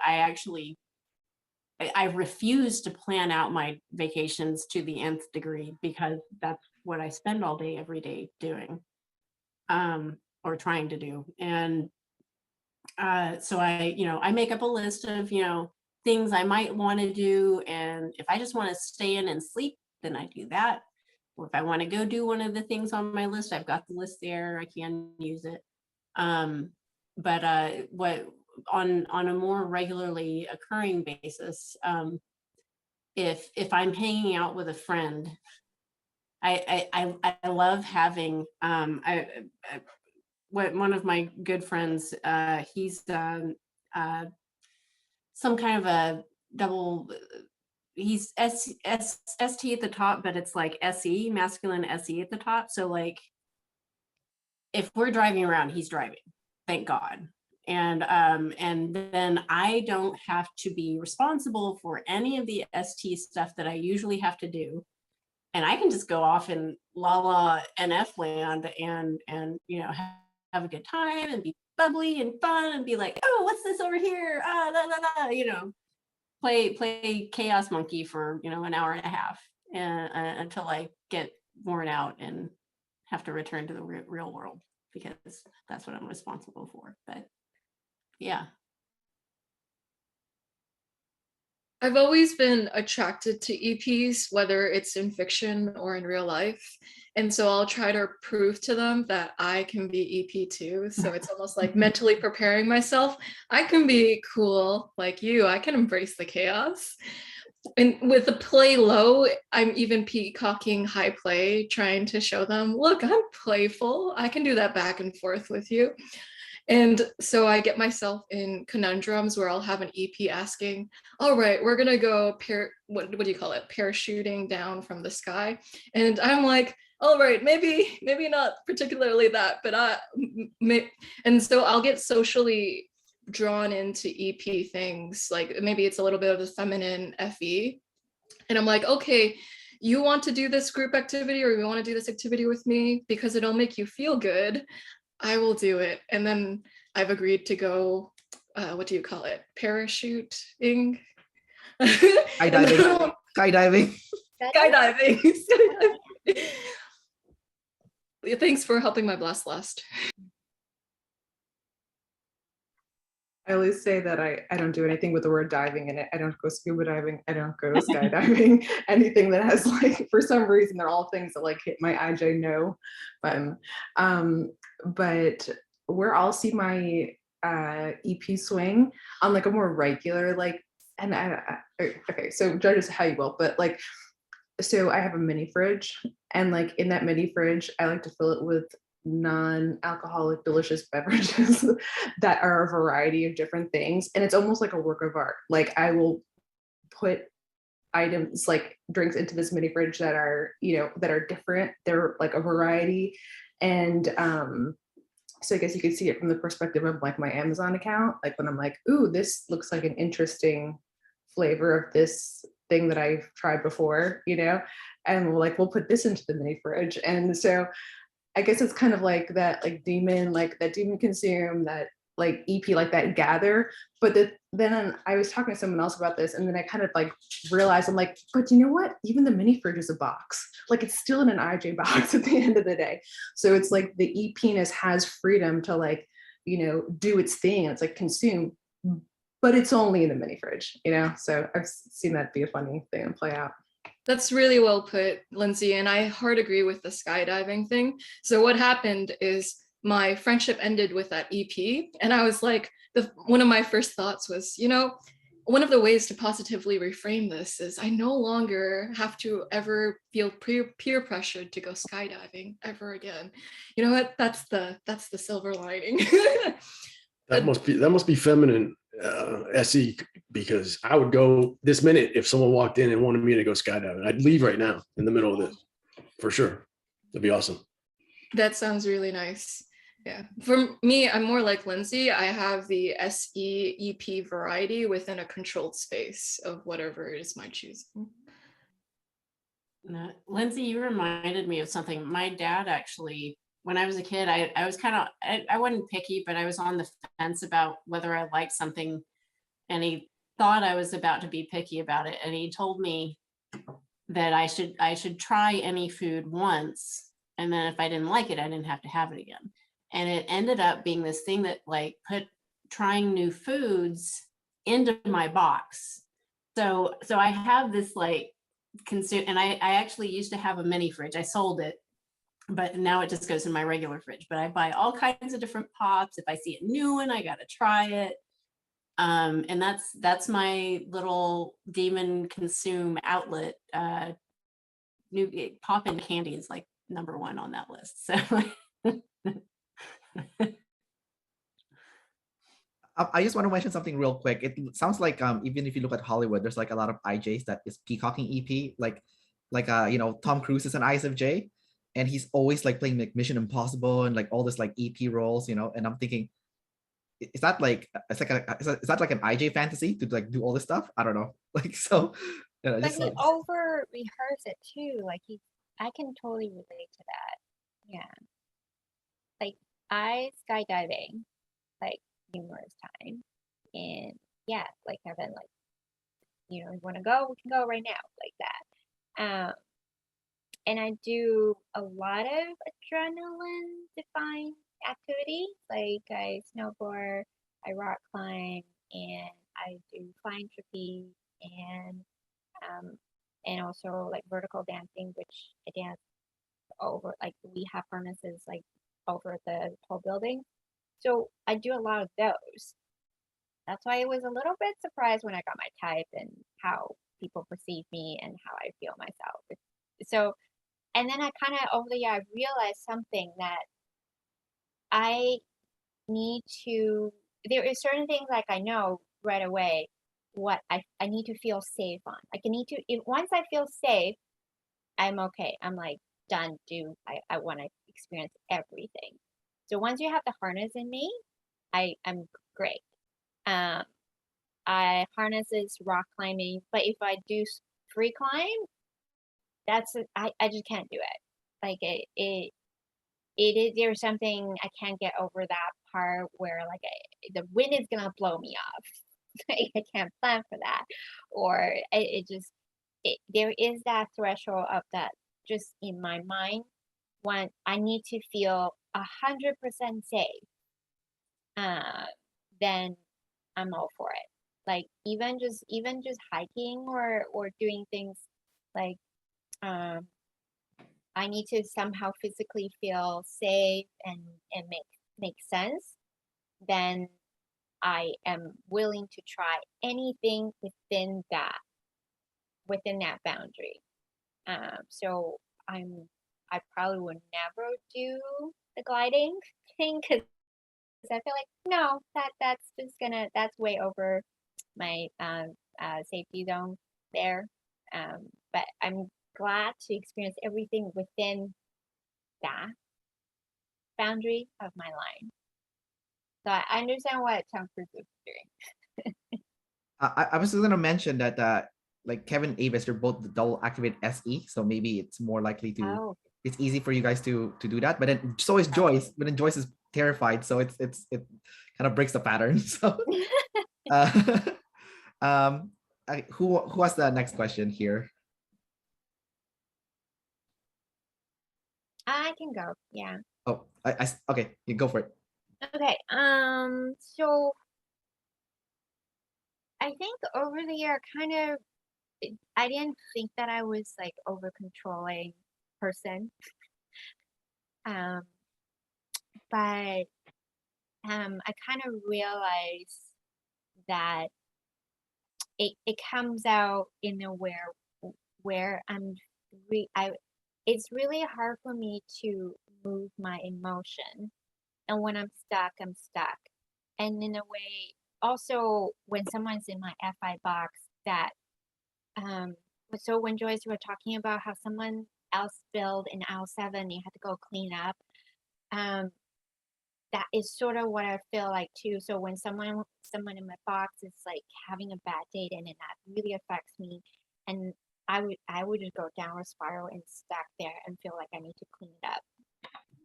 I refuse to plan out my vacations to the nth degree because that's what I spend all day, every day doing, or trying to do. And so I make up a list of, things I might want to do. And if I just want to stay in and sleep, then I do that. Or if I want to go do one of the things on my list, I've got the list there, I can use it. But what on a more regularly occurring basis, if I'm hanging out with a friend, I love having one of my good friends, he's some kind of a double, he's ST at the top, but it's like SE, masculine SE at the top. So like if we're driving around, he's driving, thank God. And then I don't have to be responsible for any of the ST stuff that I usually have to do. And I can just go off in la NF land and have a good time and be bubbly and fun and be like, oh, what's this over here? Play chaos monkey for an hour and a half until I get worn out and have to return to the real world, because that's what I'm responsible for. But yeah, I've always been attracted to EPs, whether it's in fiction or in real life. And so I'll try to prove to them that I can be EP too. So it's almost like mentally preparing myself. I can be cool like you. I can embrace the chaos. And with the play low, I'm even peacocking high play, trying to show them, look, I'm playful. I can do that back and forth with you. And so I get myself in conundrums where I'll have an EP asking, all right, we're gonna go what do you call it? Parachuting down from the sky. And I'm like, all right, maybe not particularly that, but and so I'll get socially drawn into EP things. Like maybe it's a little bit of a feminine FE. And I'm like, okay, you want to do this group activity or you want to do this activity with me because it'll make you feel good. I will do it. And then I've agreed to go, what do you call it? Parachuting? Skydiving. Skydiving. Skydiving. Thanks for helping my blast last. I always say that I don't do anything with the word diving in it. I don't go scuba diving. I don't go skydiving. Anything that has like, for some reason, they're all things that like hit my IJ no button. But where I'll see my EP swing on like a more regular, like, and okay, so judge us how you will, but like, so I have a mini fridge, and like in that mini fridge, I like to fill it with non-alcoholic delicious beverages that are a variety of different things, and it's almost like a work of art. Like I will put items like drinks into this mini fridge that are, you know, that are different. They're like a variety. And so I guess you could see it from the perspective of like my Amazon account. Like when I'm like, ooh, this looks like an interesting flavor of this thing that I've tried before, you know, and we'll put this into the mini fridge. And so I guess it's kind of like that, like that demon consume, that like EP, like that gather. But then I was talking to someone else about this, and then I kind of like realized, I'm like, but you know what? Even the mini fridge is a box. Like it's still in an IJ box at the end of the day. So it's like the EPness has freedom to like, you know, do its thing. It's like consume, but it's only in the mini fridge, you know? So I've seen that be a funny thing and play out. That's really well put, Lindsay, and I hard agree with the skydiving thing. So what happened is my friendship ended with that EP, and I was like, one of my first thoughts was, you know, one of the ways to positively reframe this is I no longer have to ever feel peer pressured to go skydiving ever again. You know what? That's the silver lining. That must be feminine, SE, because I would go this minute if someone walked in and wanted me to go skydiving. I'd leave right now in the middle of this, for sure. That'd be awesome. That sounds really nice. Yeah, for me, I'm more like Lindsay. I have the SE EP variety within a controlled space of whatever it is my choosing. Lindsay, you reminded me of something. My dad actually, when I was a kid, I was kind of, I wasn't picky, but I was on the fence about whether I liked something, and he thought I was about to be picky about it. And he told me that I should try any food once, and then if I didn't like it, I didn't have to have it again. And it ended up being this thing that like put trying new foods into my box. So I have this like consume, and I actually used to have a mini fridge. I sold it, but now it just goes in my regular fridge. But I buy all kinds of different pops. If I see a new one, I gotta try it. And that's my little demon consume outlet. New pop and candy is like #1 on that list. So I just want to mention something real quick. It sounds like even if you look at Hollywood, there's like a lot of IJs that is peacocking EP. Like you know, Tom Cruise is an ISFJ, and he's always like playing like Mission Impossible and like all this like EP roles, you know. And I'm thinking, is that like is that like an IJ fantasy to like do all this stuff? I don't know. Like so, you know, But just he over rehearse it too. Like I can totally relate to that. Yeah. Like I skydiving like numerous times, and yeah, like Kevin, like, you know, you want to go, we can go right now, like that. And I do a lot of adrenaline defying activity. Like I snowboard, I rock climb, and I do flying trapeze, and also like vertical dancing, which I dance over, like we have harnesses like over the whole building. So I do a lot of those. That's why I was a little bit surprised when I got my type and how people perceive me and how I feel myself. So, and then I kind of over the year, I realized something that I need to, there is certain things like I know right away what I need to feel safe on. Like I need to, once I feel safe, I'm okay. I'm like done, I want to experience everything. So once you have the harness in me, I'm great. I harnesses rock climbing, but if I do free climb, I just can't do it. Like it is, there's something I can't get over that part where like the wind is gonna blow me off. Like, I can't plan for that, or there is that threshold of that just in my mind when I need to feel 100% safe. Then I'm all for it. Like even just hiking or doing things like I need to somehow physically feel safe and make sense. Then I am willing to try anything within that boundary. So I probably would never do the gliding thing because I feel like no, that's way over my safety zone there. But I'm glad to experience everything within that boundary of my line. So I understand what Tom Cruise is doing. I was going to mention that like Kevin, Avis, you're both the double activate SE, so maybe it's more likely to Oh, it's easy for you guys to do that. But then so is Joyce, but then Joyce is terrified, so it kind of breaks the pattern. So uh, who has the next question here? I can go. Yeah. Oh, okay, you go for it. Okay. So I think over the year, I didn't think that I was like over controlling person. But I kind of realized that it comes out in a where it's really hard for me to move my emotion, and when I'm stuck, and in a way also when someone's in my FI box that so when Joyce were talking about how someone else spilled in aisle 7, you had to go clean up, that is sort of what I feel like too. So when someone in my box is like having a bad day, and that really affects me, and I would just go downward spiral and stuck there and feel like I need to clean it up.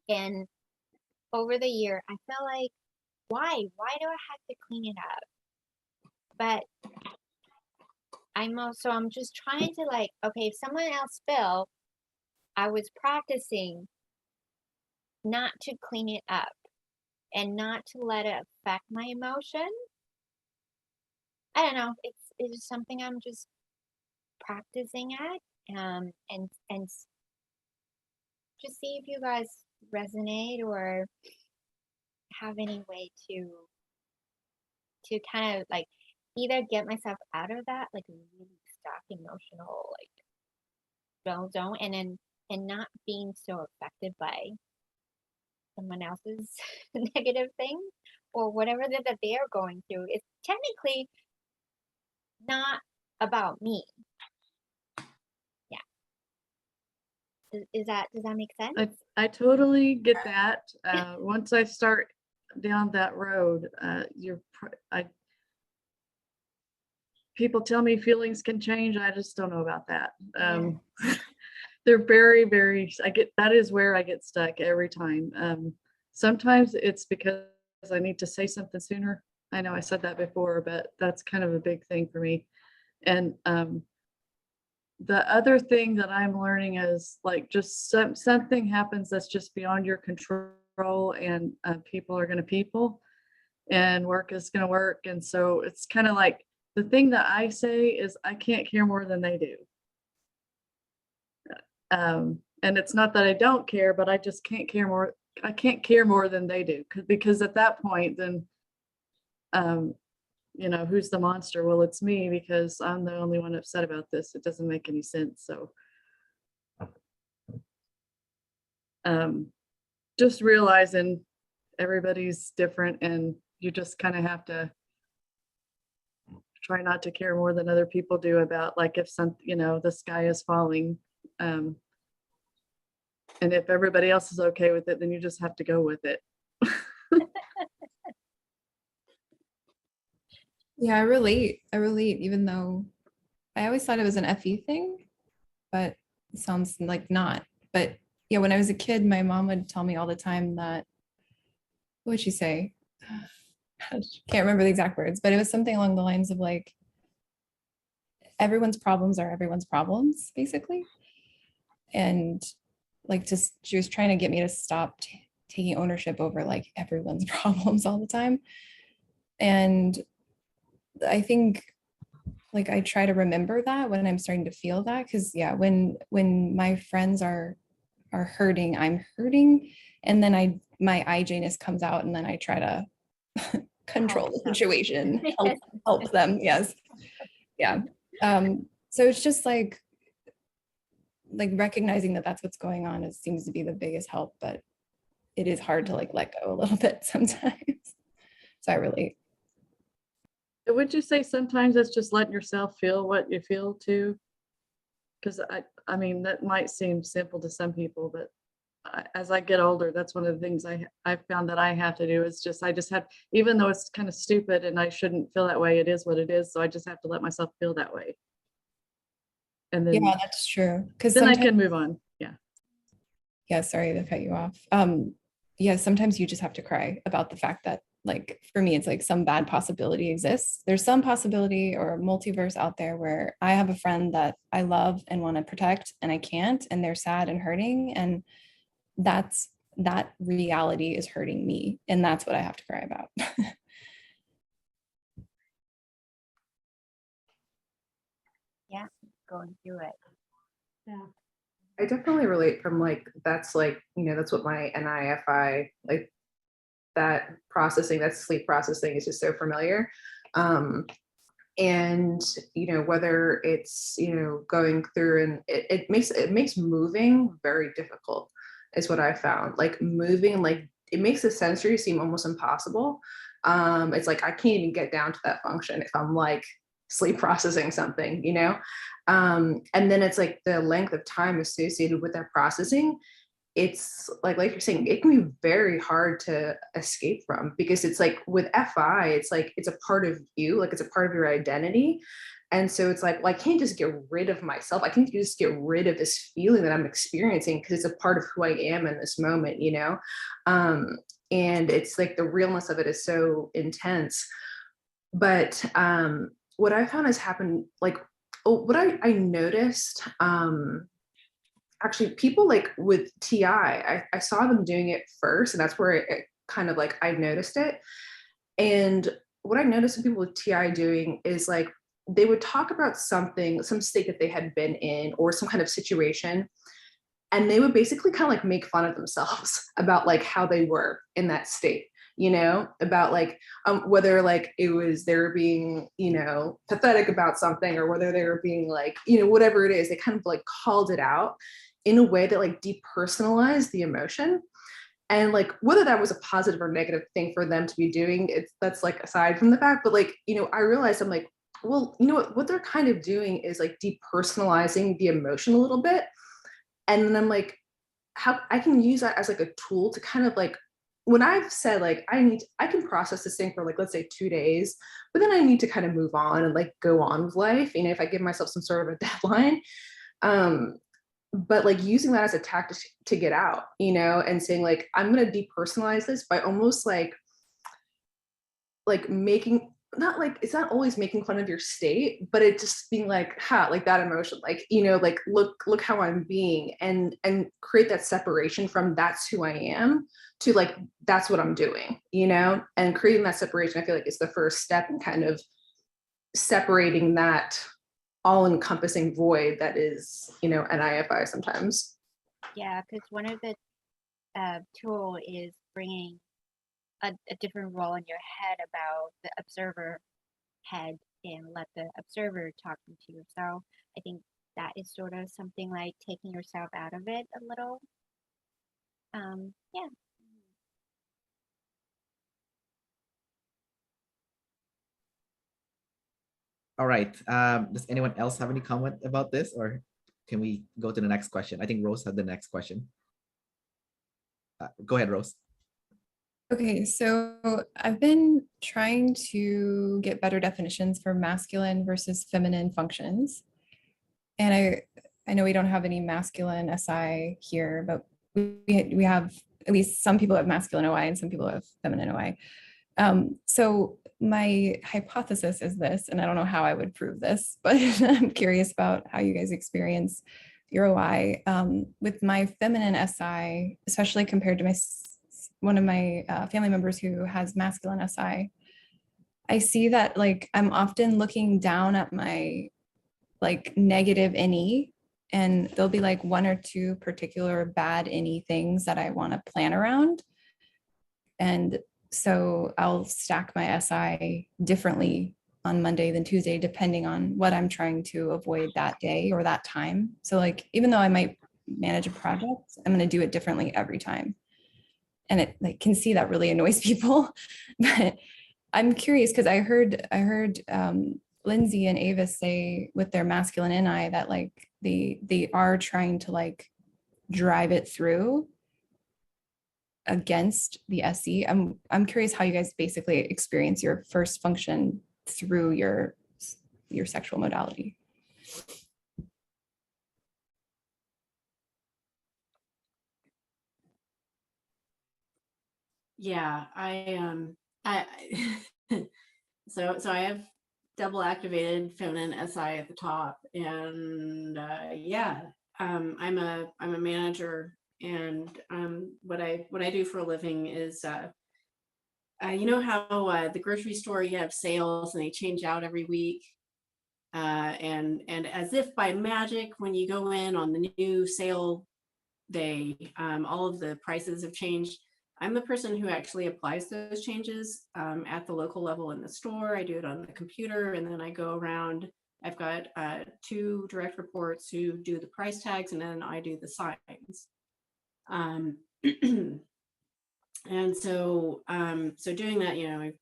And over the year, I felt like, why do I have to clean it up? But I'm just trying to like, okay, if someone else spilled, I was practicing not to clean it up and not to let it affect my emotion. I don't know. It's just something I'm just practicing at, and just see if you guys resonate or have any way to kind of like either get myself out of that like really stuck emotional like zone, and not being so affected by someone else's negative thing or whatever that they are going through. It's technically not about me. Yeah. Does that make sense? I totally get that. Once I start down that road, people tell me feelings can change. I just don't know about that. They're very, very, that is where I get stuck every time. Sometimes it's because I need to say something sooner. I know I said that before, but that's kind of a big thing for me. And the other thing that I'm learning is like just something happens that's just beyond your control, and people are going to people, and work is going to work. And so it's kind of like the thing that I say is I can't care more than they do. And it's not that I don't care, but I just can't care more. I can't care more than they do, because at that point, then, who's the monster? Well, it's me, because I'm the only one upset about this. It doesn't make any sense. So, just realizing everybody's different, and you just kind of have to try not to care more than other people do about, like, if the sky is falling. And if everybody else is okay with it, then you just have to go with it. Yeah, I relate, even though I always thought it was an FE thing, but it sounds like not. But yeah, when I was a kid, my mom would tell me all the time that, what would she say? I can't remember the exact words, but it was something along the lines of like, everyone's problems are everyone's problems, basically. And like, she was trying to get me to stop taking ownership over like everyone's problems all the time. And I think like I try to remember that when I'm starting to feel that, because yeah, when my friends are hurting, I'm hurting, and then my IJ-ness comes out, and then I try to control the situation, help them. Yes. Yeah. So it's just like recognizing that that's what's going on seems to be the biggest help, but it is hard to like let go a little bit sometimes. So I relate. Would you say sometimes it's just letting yourself feel what you feel too? Because I mean, that might seem simple to some people, but as I get older, that's one of the things I found that I have to do is just, I just have, even though it's kind of stupid and I shouldn't feel that way, it is what it is. So I just have to let myself feel that way. And then, Yeah, that's true. Because then I sometimes, can move on. Yeah. yeah, sorry to cut you off. Yeah, sometimes you just have to cry about the fact that, like, for me, it's like some bad possibility exists. There's some possibility or multiverse out there where I have a friend that I love and want to protect and I can't, and they're sad and hurting. And that reality is hurting me. And that's what I have to cry about. Yeah, going through it. Yeah. I definitely relate from like, that's like, that's what my NIFI, like that processing, that sleep processing is just so familiar. And, whether it's, going through and it makes moving very difficult is what I found. Like moving, like it makes the sensory seem almost impossible. It's like, I can't even get down to that function if I'm like sleep processing something, and then it's like the length of time associated with that processing. It's like you're saying, it can be very hard to escape from, because it's like with FI, it's like it's a part of you, like it's a part of your identity. And so it's like, well, I can't just get rid of myself. I can't just get rid of this feeling that I'm experiencing, because it's a part of who I am in this moment, and it's like the realness of it is so intense. But what I found has happened, like, what I noticed, actually people like with TI, I saw them doing it first, and that's where it kind of like I noticed it. And what I noticed in people with TI doing is like they would talk about something, some state that they had been in or some kind of situation, and they would basically kind of like make fun of themselves about like how they were in that state, about like whether like it was they're being, pathetic about something, or whether they were being like, whatever it is, they kind of like called it out in a way that like depersonalized the emotion. And like whether that was a positive or negative thing for them to be doing, that's like aside from the fact. But like, I realized, I'm like, well, what they're kind of doing is like depersonalizing the emotion a little bit. And then I'm like, how I can use that as like a tool to kind of like, when I've said like I can process this thing for like, let's say 2 days, but then I need to kind of move on and like go on with life, if I give myself some sort of a deadline. But like using that as a tactic to get out, and saying like, I'm going to depersonalize this by almost like making, not like, it's not always making fun of your state, but it just being like, like that emotion, like, like look how I'm being, and create that separation from that's who I am to like, that's what I'm doing, and creating that separation. I feel like it's the first step in kind of separating that all-encompassing void that is, an IFI sometimes. Yeah, because one of the tool is bringing a different role in your head about the observer head, and let the observer talk to yourself. I think that is sort of something like taking yourself out of it a little. Yeah. All right. Does anyone else have any comment about this, or can we go to the next question? I think Rose had the next question. Go ahead, Rose. Okay, so I've been trying to get better definitions for masculine versus feminine functions. And I know we don't have any masculine SI here, but we have, at least some people have masculine OI and some people have feminine OI. So my hypothesis is this, and I don't know how I would prove this, but I'm curious about how you guys experience your OI. With my feminine SI, especially compared to one of my family members who has masculine SI, I see that like I'm often looking down at my like negative NE, and there'll be like 1 or 2 particular bad NE things that I want to plan around. And so I'll stack my SI differently on Monday than Tuesday, depending on what I'm trying to avoid that day or that time. So like, even though I might manage a project, I'm going to do it differently every time. And it like can see that really annoys people, but I'm curious because I heard Lindsay and Avis say with their masculine NI that like they are trying to like drive it through against the SE. I'm curious how you guys basically experience your first function through your sexual modality. Yeah, I so I have double activated feminine SI at the top, and yeah, I'm a manager, and what I do for a living is you know how the grocery store, you have sales and they change out every week, and as if by magic, when you go in on the new sale day, all of the prices have changed. I'm the person who actually applies those changes at the local level in the store. I do it on the computer, and then I go around. I've got 2 direct reports who do the price tags, and then I do the signs. And so doing that, you know,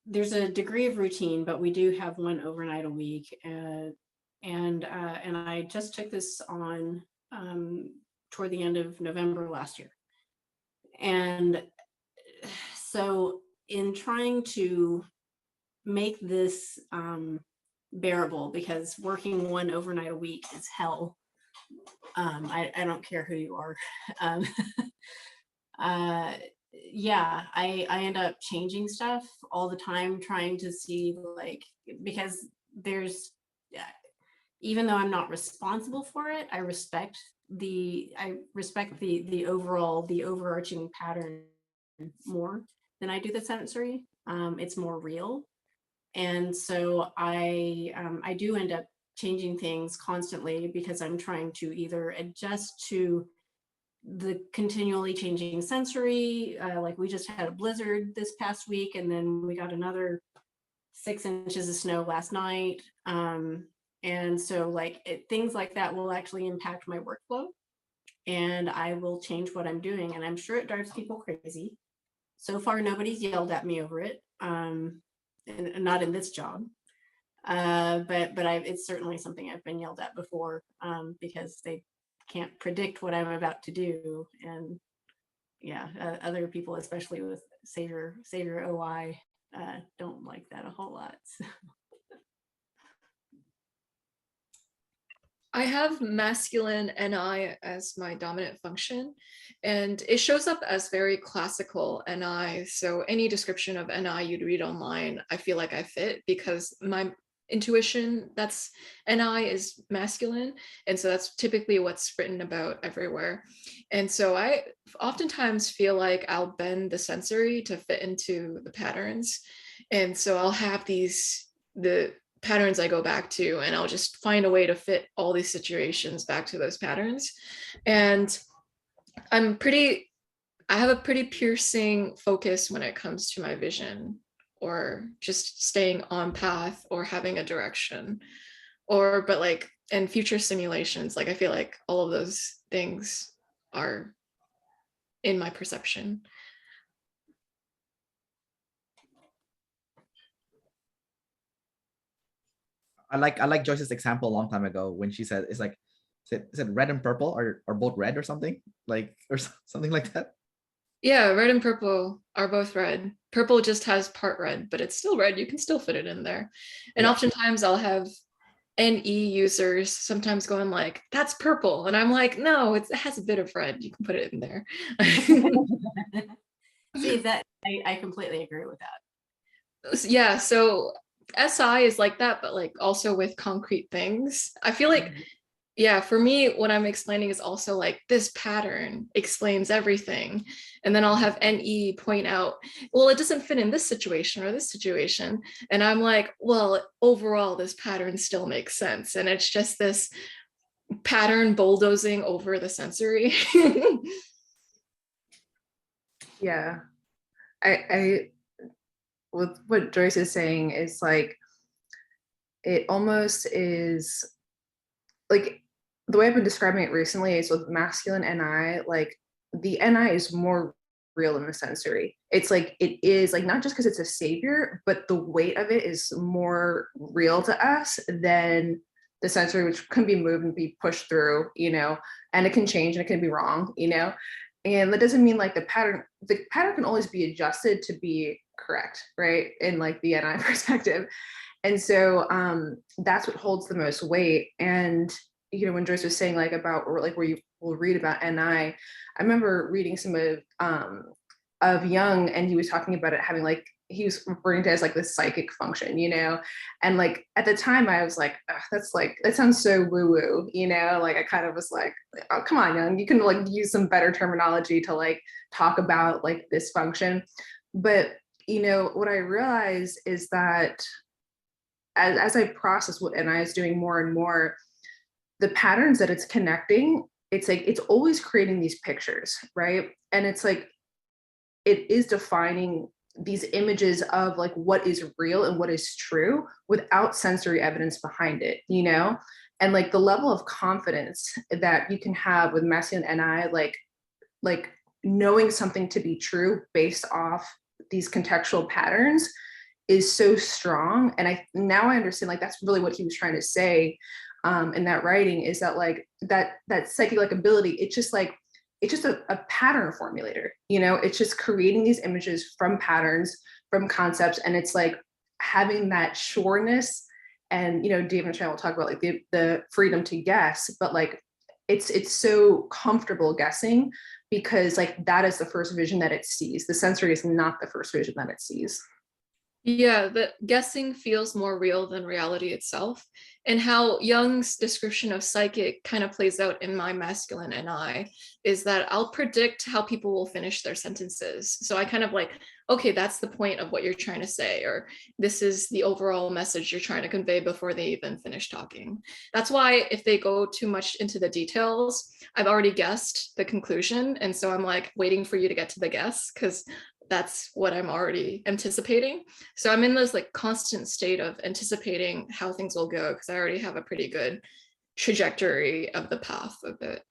there's a degree of routine, but we do have one overnight a week, and I just took this on toward the end of November last year. And so in trying to make this bearable, because working one overnight a week is hell. I don't care who you are. Yeah, I end up changing stuff all the time, trying to see, like, because there's, even though I'm not responsible for it, I respect the overarching pattern more than I do the sensory. It's more real. And so I do end up changing things constantly, because I'm trying to either adjust to the continually changing sensory, like we just had a blizzard this past week, and then we got another 6 inches of snow last night. And so like things like that will actually impact my workflow, and I will change what I'm doing. And I'm sure it drives people crazy. So far, nobody's yelled at me over it, and not in this job. But it's certainly something I've been yelled at before, because they can't predict what I'm about to do. And yeah, other people, especially with Savior OI, don't like that a whole lot. So. I have masculine NI as my dominant function, and it shows up as very classical NI. So any description of NI you'd read online, I feel like I fit, because my intuition, that's NI is masculine. And so that's typically what's written about everywhere. And so I oftentimes feel like I'll bend the sensory to fit into the patterns. And so I'll have the patterns I go back to, and I'll just find a way to fit all these situations back to those patterns. And I have a pretty piercing focus when it comes to my vision, or just staying on path, or having a direction, but like in future simulations, like I feel like all of those things are in my perception. I like Joyce's example a long time ago when she said it's like, is it red and purple, or both red or something, like, or something like that? Yeah, red and purple are both red. Purple just has part red, but it's still red. You can still fit it in there. And oftentimes I'll have NE users sometimes going like, that's purple. And I'm like, no, it has a bit of red. You can put it in there. See, that I completely agree with that. Yeah, so SI is like that, but like also with concrete things. I feel like, yeah, for me, what I'm explaining is also like this pattern explains everything. And then I'll have NE point out, well, it doesn't fit in this situation or this situation. And I'm like, well, overall, this pattern still makes sense. And it's just this pattern bulldozing over the sensory. Yeah. I with what Joyce is saying is like, it almost is like, the way I've been describing it recently is with masculine NI, like the NI is more real in the sensory. It's like, it is like, not just because it's a savior, but the weight of it is more real to us than the sensory, which can be moved and be pushed through, you know, and it can change and it can be wrong, you know. And that doesn't mean like the pattern can always be adjusted to be correct, right? In like the NI perspective. And so that's what holds the most weight. And, you know, when Joyce was saying like about, or like where you will read about NI, I remember reading some of Jung, and he was talking about it having like, he was referring to it as like the psychic function, you know. And like at the time I was like, that's like, that sounds so woo-woo, you know. Like I kind of was like, oh, come on, Jung, you can like use some better terminology to like talk about like this function. But you know what I realized is that as I process what NI is doing more and more, the patterns that it's connecting, it's like it's always creating these pictures, right? And it's like it is defining these images of like what is real and what is true without sensory evidence behind it, you know. And like the level of confidence that you can have with masculine NI, like knowing something to be true based off these contextual patterns is so strong. And now I understand like that's really what he was trying to say in that writing, is that like that psychic like ability, it's just a pattern formulator, you know. It's just creating these images from patterns, from concepts, and it's like having that sureness. And you know, Dave and I will talk about like the freedom to guess, but like it's so comfortable guessing because like that is the first vision that it sees. The sensory is not the first vision that it sees. Yeah, the guessing feels more real than reality itself. And how Jung's description of psychic kind of plays out in my masculine NI is that I'll predict how people will finish their sentences. So I kind of like, okay, that's the point of what you're trying to say, or this is the overall message you're trying to convey before they even finish talking. That's why if they go too much into the details, I've already guessed the conclusion. And so I'm like waiting for you to get to the guess, because that's what I'm already anticipating. So I'm in this like constant state of anticipating how things will go, because I already have a pretty good trajectory of the path of it.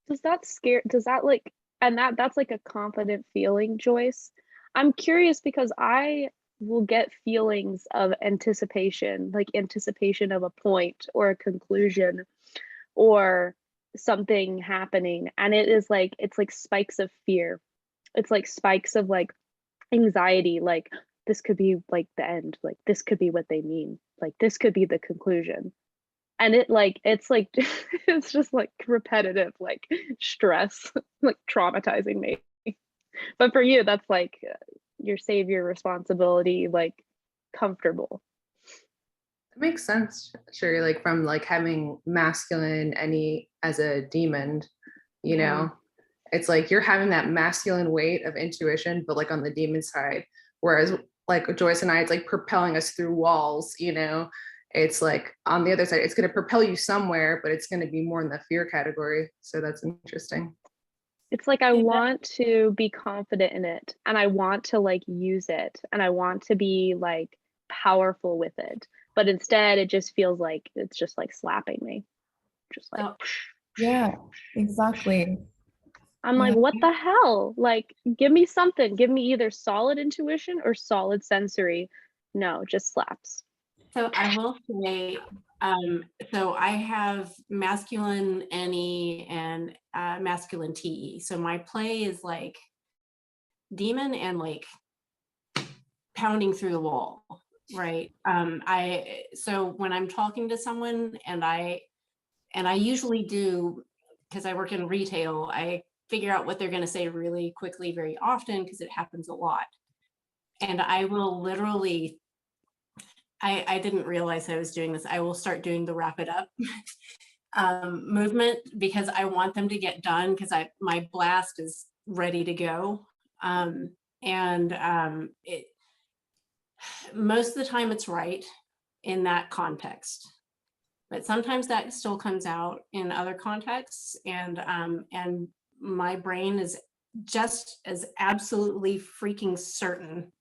Does that scare, does that like, and that's like a confident feeling, Joyce? I'm curious because I will get feelings of anticipation, like anticipation of a point or a conclusion or something happening. And it is like, it's like spikes of fear. It's like spikes of like anxiety, like this could be like the end, like this could be what they mean, like this could be the conclusion. And it like, it's like, it's just like repetitive, like stress, like traumatizing me. But for you, that's like your savior responsibility, like comfortable. It makes sense, Cherie, like from like having masculine any as a demon, you know. It's like you're having that masculine weight of intuition, but like on the demon side, whereas like Joyce and I, it's like propelling us through walls, you know. It's like on the other side, it's going to propel you somewhere, but it's going to be more in the fear category. So that's interesting. It's like I want to be confident in it, and I want to like use it, and I want to be like powerful with it, but instead it just feels like it's just like slapping me, just like yeah, exactly. I'm like, what the hell? Like, give me something. Give me either solid intuition or solid sensory. No, just slaps. So I will say, so I have masculine NE and masculine TE. So my play is like demon and like pounding through the wall, right? So when I'm talking to someone and I usually do, because I work in retail, I figure out what they're going to say really quickly, very often, because it happens a lot. And I will literally, I didn't realize I was doing this. I will start doing the wrap it up movement, because I want them to get done, because my blast is ready to go. Most of the time it's right in that context, but sometimes that still comes out in other contexts, and my brain is just as absolutely freaking certain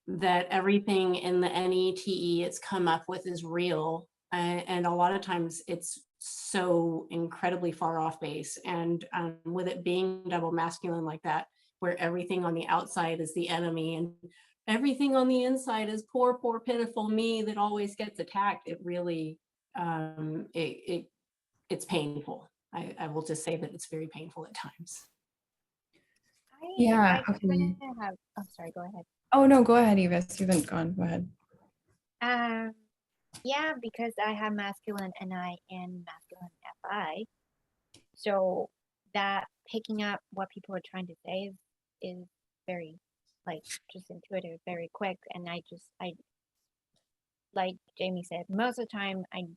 that everything in the NETE it's come up with is real, and a lot of times it's so incredibly far off base. And with it being double masculine like that, where everything on the outside is the enemy and everything on the inside is poor, poor, pitiful me that always gets attacked. It really, it's painful. I will just say that it's very painful at times. Yeah, I okay. kinda have, oh, sorry, go ahead. Oh no, go ahead, Avis. You haven't gone. Go ahead. Yeah, because I have masculine NI and masculine FI. So that picking up what people are trying to say is very, like, just intuitive, very quick. And I like Jamie said, most of the time I'm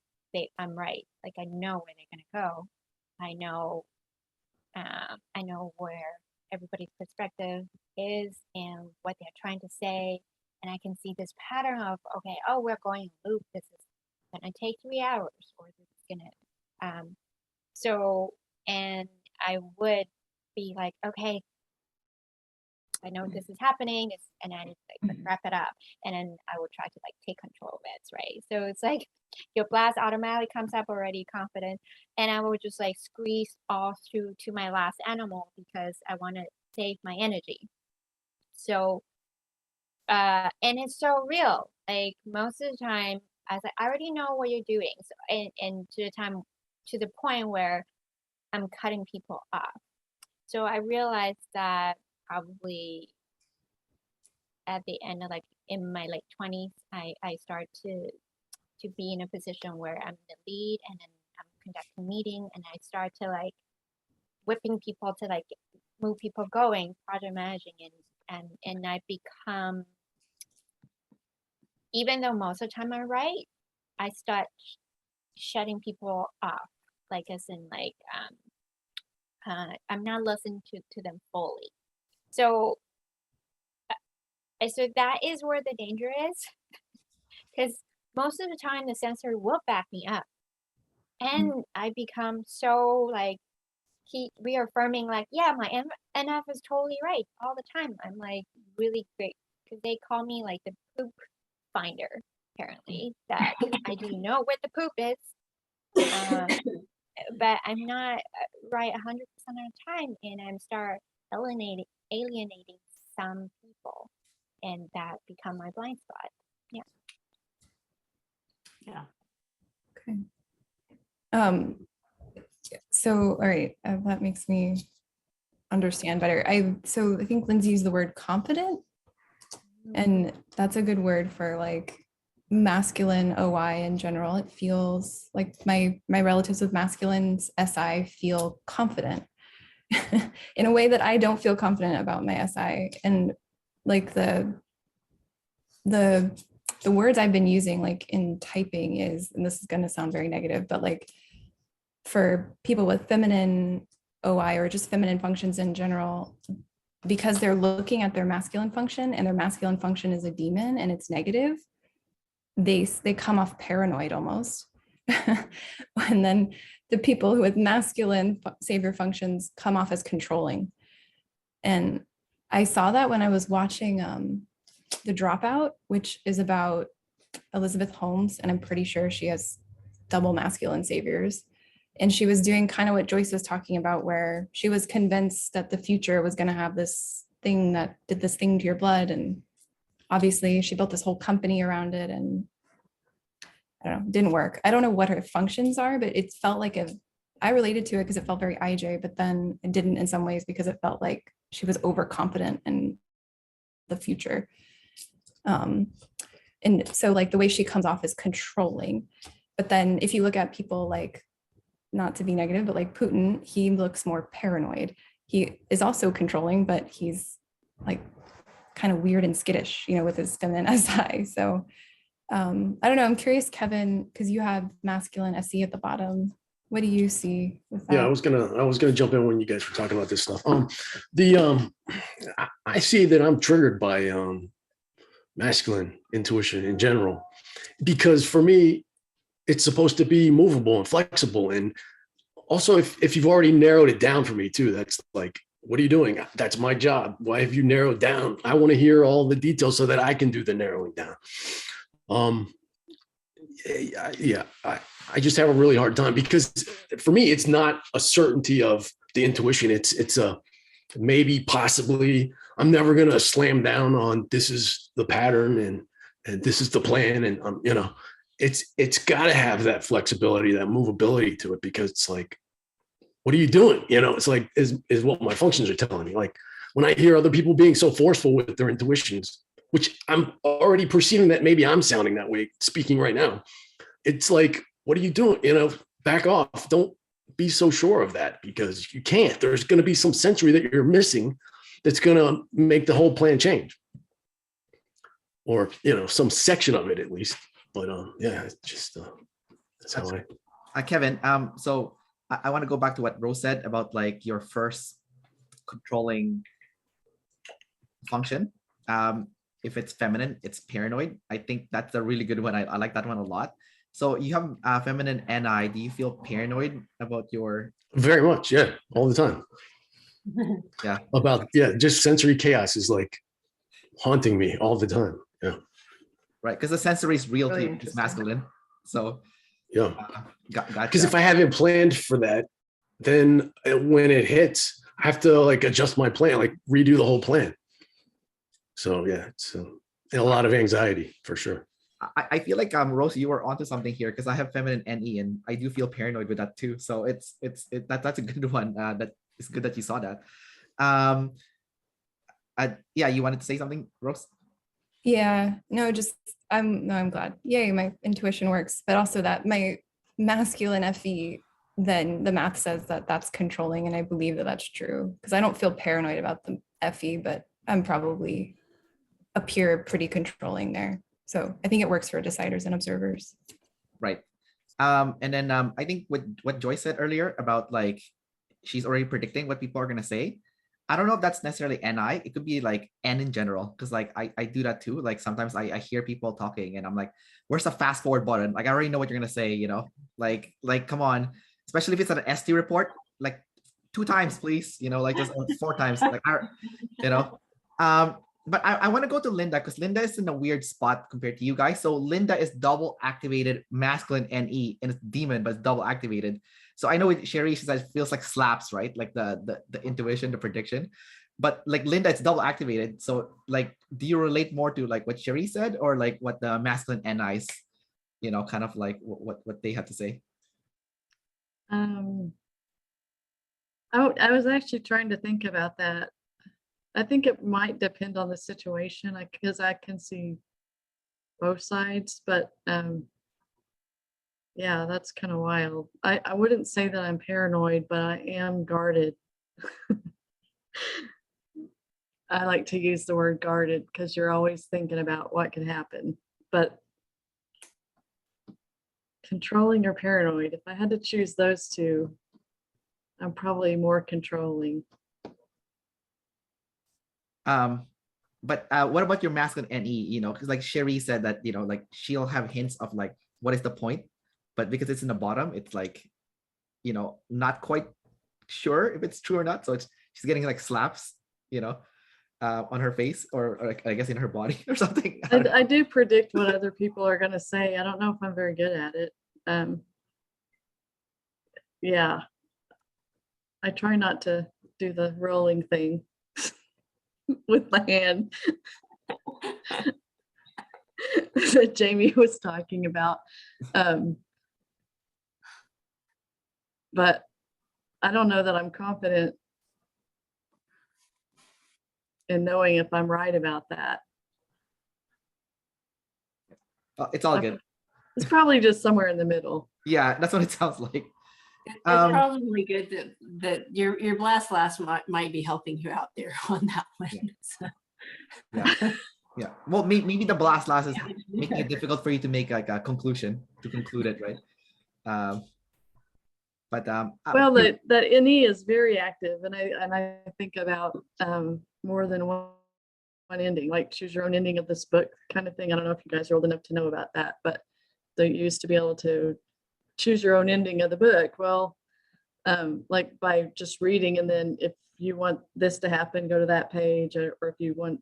right. Like, I know where they're gonna go. I know where everybody's perspective is and what they're trying to say. And I can see this pattern of, okay, oh, we're going loop. This is gonna take 3 hours, or this is gonna, and I would be like, okay, I know this is happening, and I just like wrap it up, and then I would try to like take control of it, right? So it's like your blast automatically comes up already confident, and I would just like squeeze all through to my last animal because I want to save my energy. So, and it's so real. Like most of the time, I was like, I already know what you're doing, so and to the point where I'm cutting people off. So I realized that probably at the end of like in my late 20s, I start to be in a position where I'm the lead, and then I'm conducting meeting, and I start to like whipping people to like move people going, project managing, and I become, even though most of the time I'm right, I start shutting people off, like as in like I'm not listening to them fully. So that is where the danger is, because most of the time the sensor will back me up, and I become so like reaffirming like, yeah, my NF is totally right all the time. I'm like really great because they call me like the poop finder, apparently, that I do know where the poop is, but I'm not right 100% of the time, and I'm start alienating some people, and that become my blind spot. Yeah. Yeah. Okay. So, all right, that makes me understand better. I think Lindsay used the word confident, and that's a good word for like masculine OI in general. It feels like my relatives with masculines SI feel confident in a way that I don't feel confident about my SI. And like the words I've been using like in typing is, and this is going to sound very negative, but like for people with feminine OI or just feminine functions in general, because they're looking at their masculine function and their masculine function is a demon and it's negative, they come off paranoid almost. And then the people who with masculine savior functions come off as controlling. And I saw that when I was watching The Dropout, which is about Elizabeth Holmes, and I'm pretty sure she has double masculine saviors. And she was doing kind of what Joyce was talking about, where she was convinced that the future was going to have this thing that did this thing to your blood. And obviously she built this whole company around it, and I don't know, didn't work. I don't know what her functions are, but it felt like I related to it because it felt very IJ, but then it didn't in some ways because it felt like she was overconfident in the future. And so like the way she comes off is controlling. But then if you look at people like, not to be negative, but like Putin, he looks more paranoid. He is also controlling, but he's like kind of weird and skittish, with his feminine SI. So I don't know. I'm curious, Kevin, because you have masculine SE at the bottom. What do you see with that? Yeah, I was gonna jump in when you guys were talking about this stuff. I see that I'm triggered by masculine intuition in general, because for me, it's supposed to be movable and flexible. And also, if you've already narrowed it down for me too, that's like, what are you doing? That's my job. Why have you narrowed down? I want to hear all the details so that I can do the narrowing down. I just have a really hard time, because for me, it's not a certainty of the intuition. It's maybe possibly I'm never going to slam down on this is the pattern and this is the plan. And, you know, it's got to have that flexibility, that movability to it, because it's like, what are you doing? You know, it's like, is what my functions are telling me. Like when I hear other people being so forceful with their intuitions, which I'm already perceiving that maybe I'm sounding that way speaking right now. It's like, what are you doing? You know, back off. Don't be so sure of that, because you can't. There's going to be some sensory that you're missing that's going to make the whole plan change, or, you know, some section of it at least. But yeah, it's just that's how Kevin, so I want to go back to what Rose said about like your first controlling function. If it's feminine, it's paranoid. I think that's a really good one. I like that one a lot. So you have feminine NI. Do you feel paranoid about your? Very much, yeah, all the time. Yeah. About, yeah, just sensory chaos is like haunting me all the time. Yeah. Right, because the sensory is real Really too. It's masculine. So yeah. Gotcha. Because if I haven't planned for that, then when it hits, I have to like adjust my plan, like redo the whole plan. So yeah, it's a lot of anxiety for sure. I feel like Rose, you were onto something here, because I have feminine NE and I do feel paranoid with that too. So that's a good one. That it's good that you saw that. Yeah, you wanted to say something, Rose? Yeah, no, just I'm glad. Yay, my intuition works, but also that my masculine FE, then the math says that that's controlling, and I believe that that's true, because I don't feel paranoid about the FE, but I'm probably appear pretty controlling there. So I think it works for deciders and observers. Right. And then I think what Joyce said earlier about like she's already predicting what people are gonna say. I don't know if that's necessarily NI. It could be like N in general, because like I do that too. Like sometimes I hear people talking and I'm like, where's the fast forward button? Like I already know what you're gonna say, you know? Like come on. Especially if it's an ST report, like 2 times, please. You know, like just 4 times. Like you know. But I want to go to Lynda, because Lynda is in a weird spot compared to you guys. So Lynda is double activated masculine NE, and it's demon, but it's double activated. So I know with Cherie, she says it feels like slaps, right? Like the intuition, the prediction. But like Lynda, it's double activated. So like, do you relate more to like what Cherie said, or like what the masculine NIs, you know, kind of like what they had to say? I was actually trying to think about that. I think it might depend on the situation, because I can see both sides, but yeah, that's kind of wild. I wouldn't say that I'm paranoid, but I am guarded. I like to use the word guarded because you're always thinking about what could happen. But controlling or paranoid, if I had to choose those two, I'm probably more controlling. But what about your masculine NE? You know, because like Cherie said that, you know, like she'll have hints of like what is the point, but because it's in the bottom, it's like, you know, not quite sure if it's true or not. So she's getting like slaps, you know, on her face, or I guess in her body or something. I do predict what other people are going to say. I don't know if I'm very good at it. Yeah, I try not to do the rolling thing with my hand that Jamie was talking about. But I don't know that I'm confident in knowing if I'm right about that. It's all good. It's probably just somewhere in the middle. Yeah, that's what it sounds like. It's probably good that your blast might be helping you out there on that one. Yeah. So. Yeah. Well, maybe the blast is making it difficult for you to make like a conclusion, to conclude it, right? Well, that NE is very active, and I think about more than one ending, like choose your own ending of this book kind of thing. I don't know if you guys are old enough to know about that, but they used to be able to choose your own ending of the book. Well, like by just reading, and then if you want this to happen, go to that page, or if you're going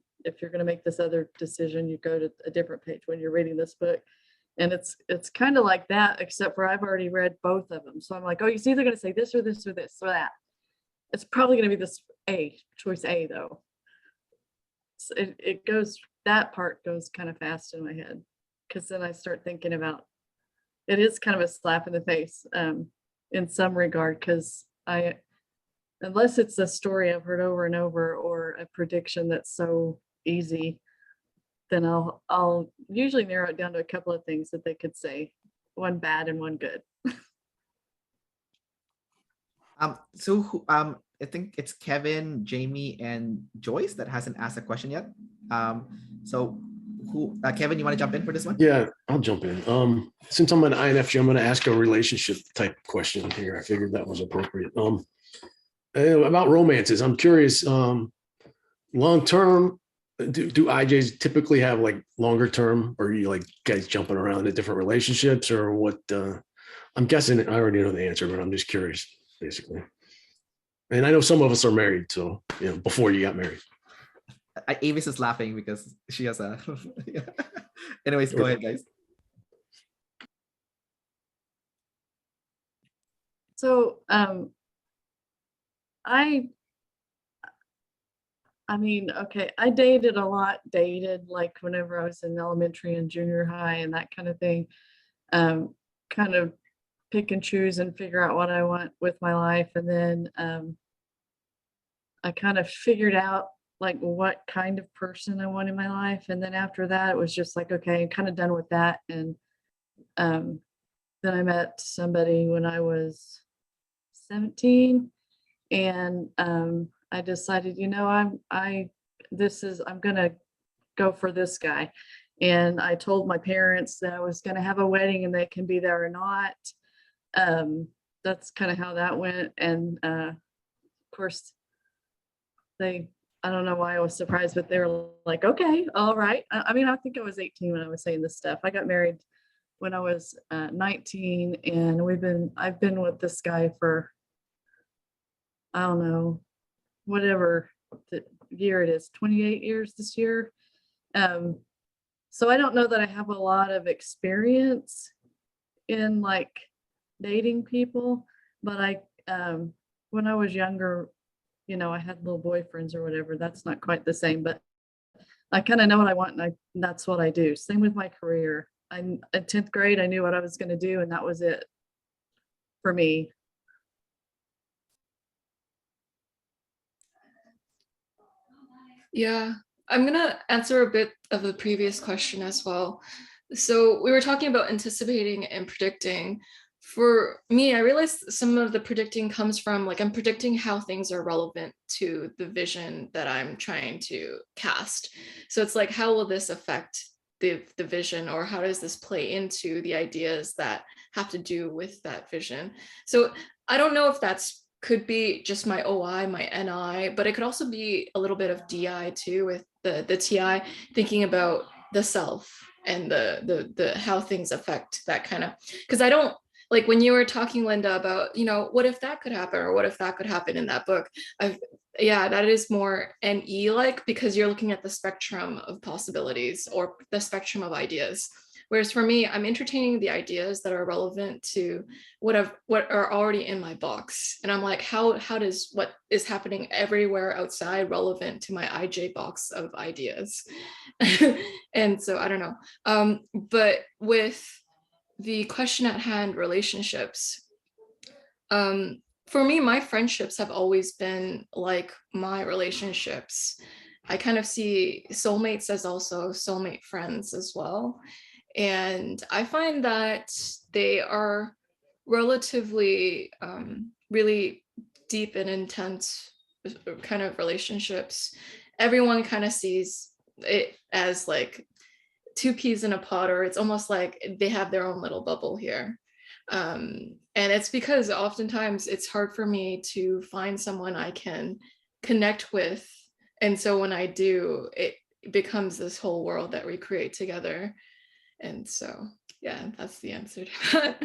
to make this other decision, you go to a different page when you're reading this book. And it's kind of like that, except for I've already read both of them. So I'm like, oh, he's either going to say this or this or this or that. It's probably going to be this choice A though. So it goes, that part goes kind of fast in my head, because then I start thinking about, it is kind of a slap in the face in some regard, because unless it's a story I've heard over and over or a prediction that's so easy, then I'll usually narrow it down to a couple of things that they could say, one bad and one good. I think it's Kevin, Jamie, and Joyce that hasn't asked a question yet. Kevin, you want to jump in for this one? Yeah, I'll jump in. Since I'm an INFJ, I'm going to ask a relationship type question here. I figured that was appropriate. About romances, I'm curious. Long term, do IJs typically have like longer term, or are you like guys jumping around in different relationships, or what? I'm guessing I already know the answer, but I'm just curious, basically. And I know some of us are married, so before you got married. Avis is laughing because she has a. Anyways, go ahead, guys. So I mean, okay, I dated a lot, like whenever I was in elementary and junior high and that kind of thing, kind of pick and choose and figure out what I want with my life. And then I kind of figured out like what kind of person I want in my life. And then after that, it was just like, okay, I'm kind of done with that. And then I met somebody when I was 17, and I decided, I'm gonna go for this guy. And I told my parents that I was gonna have a wedding and they can be there or not. That's kind of how that went. And of course, I don't know why I was surprised, but they were like, okay, all right. I mean, I think I was 18 when I was saying this stuff. I got married when I was 19, and I've been with this guy for, I don't know, whatever the year it is, 28 years this year. So I don't know that I have a lot of experience in like dating people, but when I was younger, I had little boyfriends or whatever. That's not quite the same, but I kind of know what I want, and that's what I do. Same with my career. I'm in 10th grade, I knew what I was going to do, and that was it for me. Yeah, I'm gonna answer a bit of the previous question as well. So we were talking about anticipating and predicting. For me, I realized some of the predicting comes from like I'm predicting how things are relevant to the vision that I'm trying to cast. So it's like, how will this affect the vision, or how does this play into the ideas that have to do with that vision? So I don't know if that's could be just my OI, my NI, but it could also be a little bit of DI too, with the TI, thinking about the self and the how things affect that kind of, because I don't, like when you were talking, Lynda, about, what if that could happen, or what if that could happen in that book, that is more NE like, because you're looking at the spectrum of possibilities or the spectrum of ideas. Whereas for me, I'm entertaining the ideas that are relevant to what are already in my box. And I'm like, how does what is happening everywhere outside relevant to my IJ box of ideas? And so I don't know. But with the question at hand, relationships, for me, my friendships have always been like my relationships. I kind of see soulmates as also soulmate friends as well. And I find that they are relatively really deep and intense kind of relationships. Everyone kind of sees it as like two peas in a pod, or it's almost like they have their own little bubble here. And it's because oftentimes it's hard for me to find someone I can connect with. And so when I do, it becomes this whole world that we create together. And so, yeah, that's the answer to that.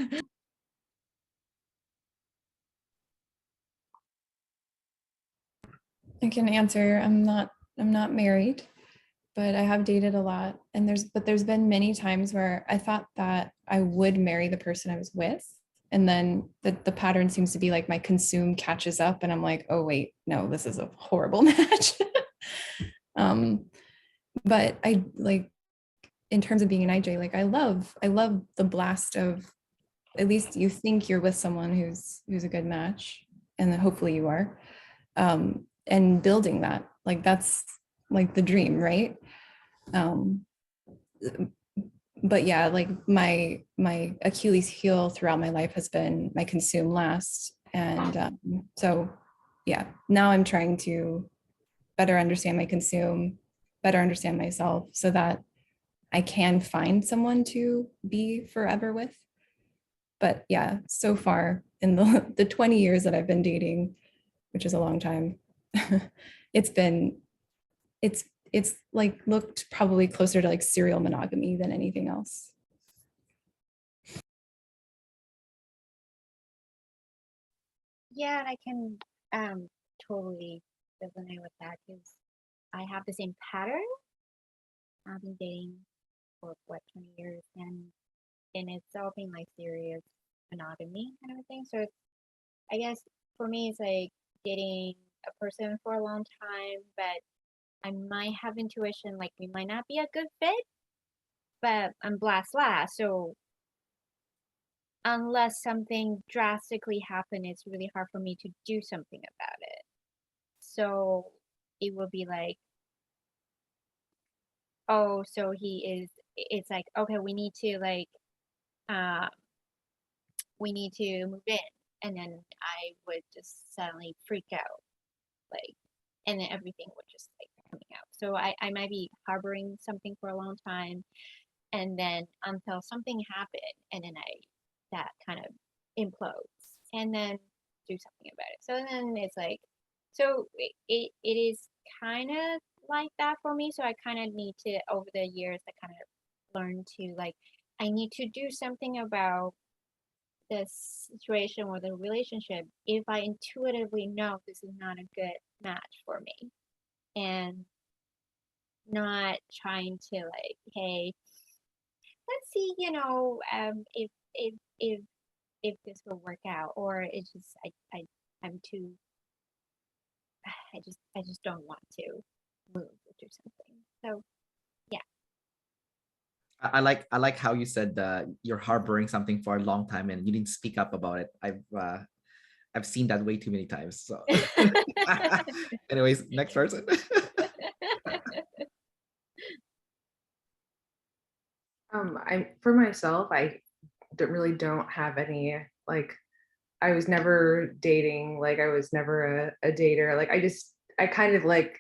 I can answer. I'm not married, but I have dated a lot. And there's been many times where I thought that I would marry the person I was with. And then the pattern seems to be like my consume catches up and I'm like, oh wait, no, this is a horrible match. But I like, in terms of being an IJ, like I love the blast of, at least you think you're with someone who's a good match, and then hopefully you are, and building that, like that's like the dream, right? But yeah, like my Achilles heel throughout my life has been my consume last, and so yeah, now I'm trying to better understand my consume, better understand myself, so that I can find someone to be forever with. But yeah, so far in the 20 years that I've been dating, which is a long time, it's like looked probably closer to like serial monogamy than anything else. Yeah, and I can totally resonate with that because I have the same pattern. I've been dating for what, 20 years, and it's all been like serious monogamy kind of thing. So it's, I guess for me, it's like dating a person for a long time, but I might have intuition, like we might not be a good fit, but I'm blast. So unless something drastically happened, it's really hard for me to do something about it. So it will be like, oh, so it's like, okay, we need to like, we need to move in. And then I would just suddenly freak out, like, and then everything would just like coming out. So I might be harboring something for a long time, and then until something happened, and then that kind of implodes, and then do something about it. So then it's like, so it is kind of like that for me. So I kind of need to, over the years, I kind of learn to like, I need to do something about this situation or the relationship if I intuitively know this is not a good match for me, and not trying to like, hey, let's see, if this will work out, or it's just I'm too, I just don't want to move or do something. So yeah. I like how you said you're harboring something for a long time and you didn't speak up about it. I've seen that way too many times. So anyways, next person. For myself, I really don't have any, like, I was never dating, like I was never a dater. Like I kind of like,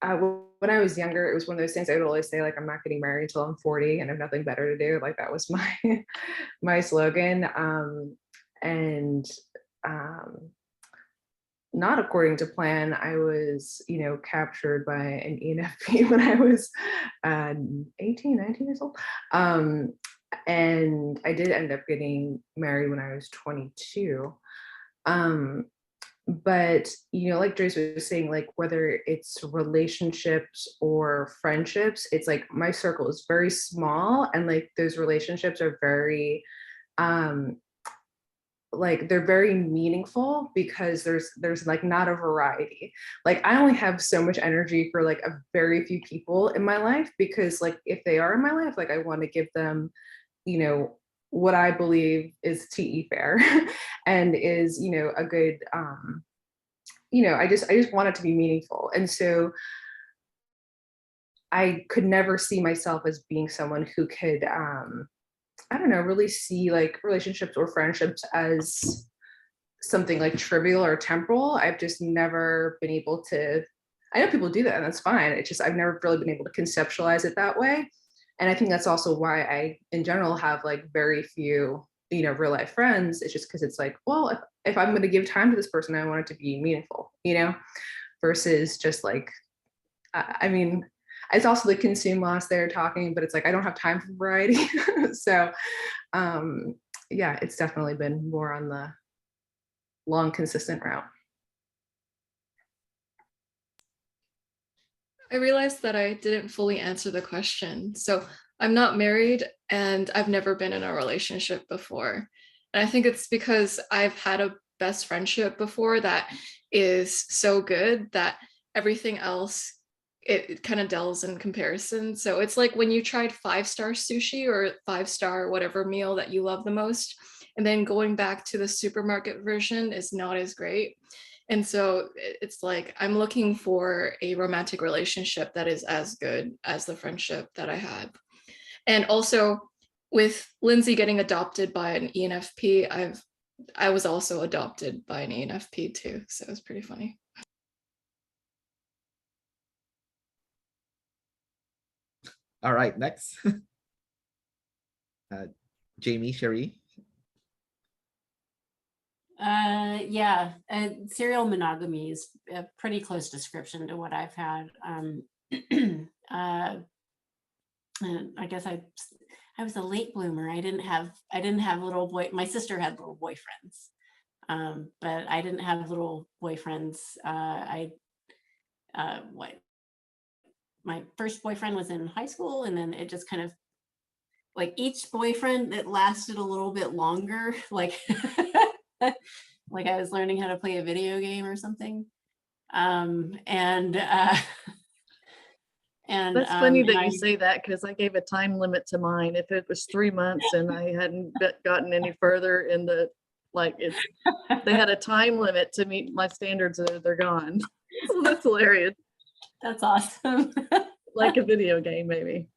when I was younger, it was one of those things I would always say, like, I'm not getting married until I'm 40 and I have nothing better to do. Like that was my slogan. And not according to plan, I was, captured by an ENFP when I was 18, 19 years old. And I did end up getting married when I was 22. But like Joyce was saying, like whether it's relationships or friendships, it's like my circle is very small, and like those relationships are very like they're very meaningful because there's like not a variety. Like I only have so much energy for like a very few people in my life, because like if they are in my life, like I want to give them what I believe is TE fair and is, a good, I just want it to be meaningful. And so I could never see myself as being someone who could, I don't know, really see like relationships or friendships as something like trivial or temporal. I've just never been able to, I know people do that and that's fine. It's just, I've never really been able to conceptualize it that way. And I think that's also why I, in general, have like very few, real life friends. It's just because it's like, well, if I'm going to give time to this person, I want it to be meaningful, versus just like, I mean, it's also the consume loss they're talking, but it's like, I don't have time for variety. So yeah, it's definitely been more on the long, consistent route. I realized that I didn't fully answer the question. So I'm not married and I've never been in a relationship before. And I think it's because I've had a best friendship before that is so good that everything else it kind of delves in comparison. So it's like when you tried 5-star sushi or 5-star whatever meal that you love the most, and then going back to the supermarket version is not as great. And so it's like I'm looking for a romantic relationship that is as good as the friendship that I had. And also with Lindsay getting adopted by an ENFP, I was also adopted by an ENFP too. So it was pretty funny. All right, next. Jamie, Cherie. Yeah, serial monogamy is a pretty close description to what I've had. And I guess I was a late bloomer. I didn't have little boy. My sister had little boyfriends, but I didn't have little boyfriends. My first boyfriend was in high school, and then it just kind of like each boyfriend it lasted a little bit longer, like like I was learning how to play a video game or something. And That's funny that you say that, because I gave a time limit to mine. If it was 3 months and I hadn't gotten any further in the, like, they had a time limit to meet my standards, they're gone. So that's hilarious. That's awesome. Like a video game, maybe.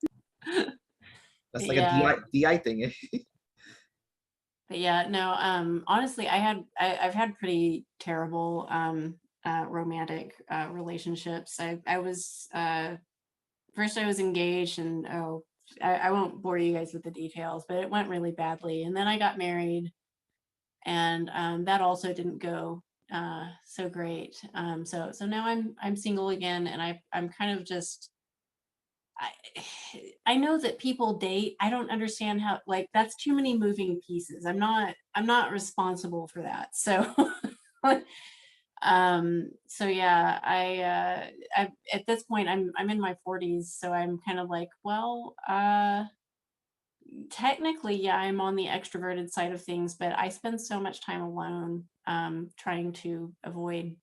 That's like a DI thing. But yeah, no, honestly, I've had pretty terrible romantic relationships. I was first I was engaged, and I won't bore you guys with the details, but it went really badly. And then I got married, and that also didn't go so great. So now I'm single again, and I'm kind of just I know that people date. I don't understand how, like, that's too many moving pieces. I'm not responsible for that. So so yeah, I at this point I'm in my 40s, so I'm kind of like, well, technically, yeah, I'm on the extroverted side of things, but I spend so much time alone, trying to avoid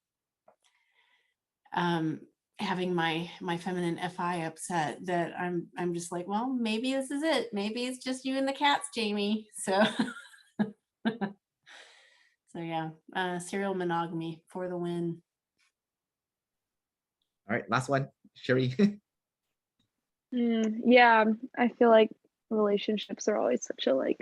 having my feminine FI upset, that I'm just like, well, maybe this is it. Maybe it's just you and the cats, Jamie. So so yeah, serial monogamy for the win. All right, last one, Cherie. Yeah, I feel like relationships are always such a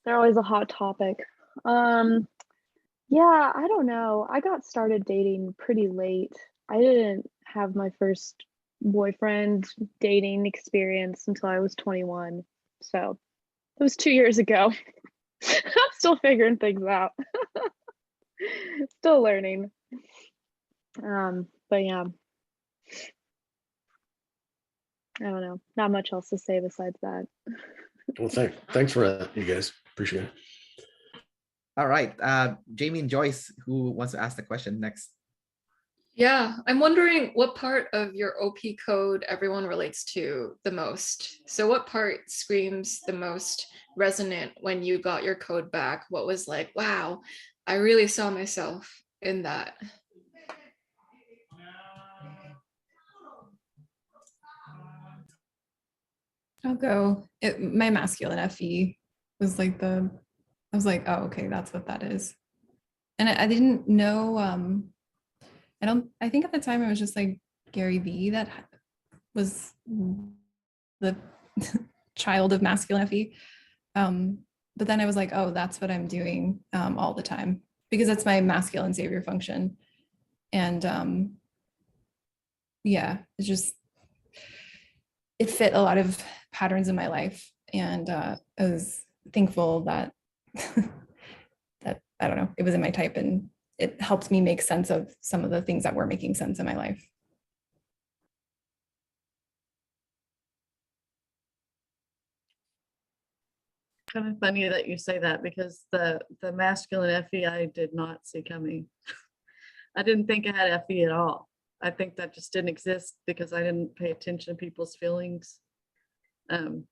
they're always a hot topic. Yeah, I don't know. I got started dating pretty late. I didn't have my first boyfriend dating experience until I was 21. So it was 2 years ago. I'm still figuring things out. Still learning. But yeah. I don't know. Not much else to say besides that. Well, thanks for that, you guys. Appreciate it. All right, Jamie and Joyce, who wants to ask the question next? Yeah, I'm wondering what part of your OP code everyone relates to the most. So what part screams the most resonant when you got your code back? What was like, wow, I really saw myself in that. I'll go. My masculine FE was like I was like, oh, okay, that's what that is. And I didn't know, I think at the time it was just like Gary Vee that was the child of masculine FE. But then I was like, oh, that's what I'm doing all the time, because that's my masculine savior function. And yeah, it fit a lot of patterns in my life. And I was thankful that that, I don't know, it was in my type, and it helped me make sense of some of the things that were making sense in my life. Kind of funny that you say that, because the masculine FE I did not see coming. I didn't think I had FE at all. I think that just didn't exist because I didn't pay attention to people's feelings. The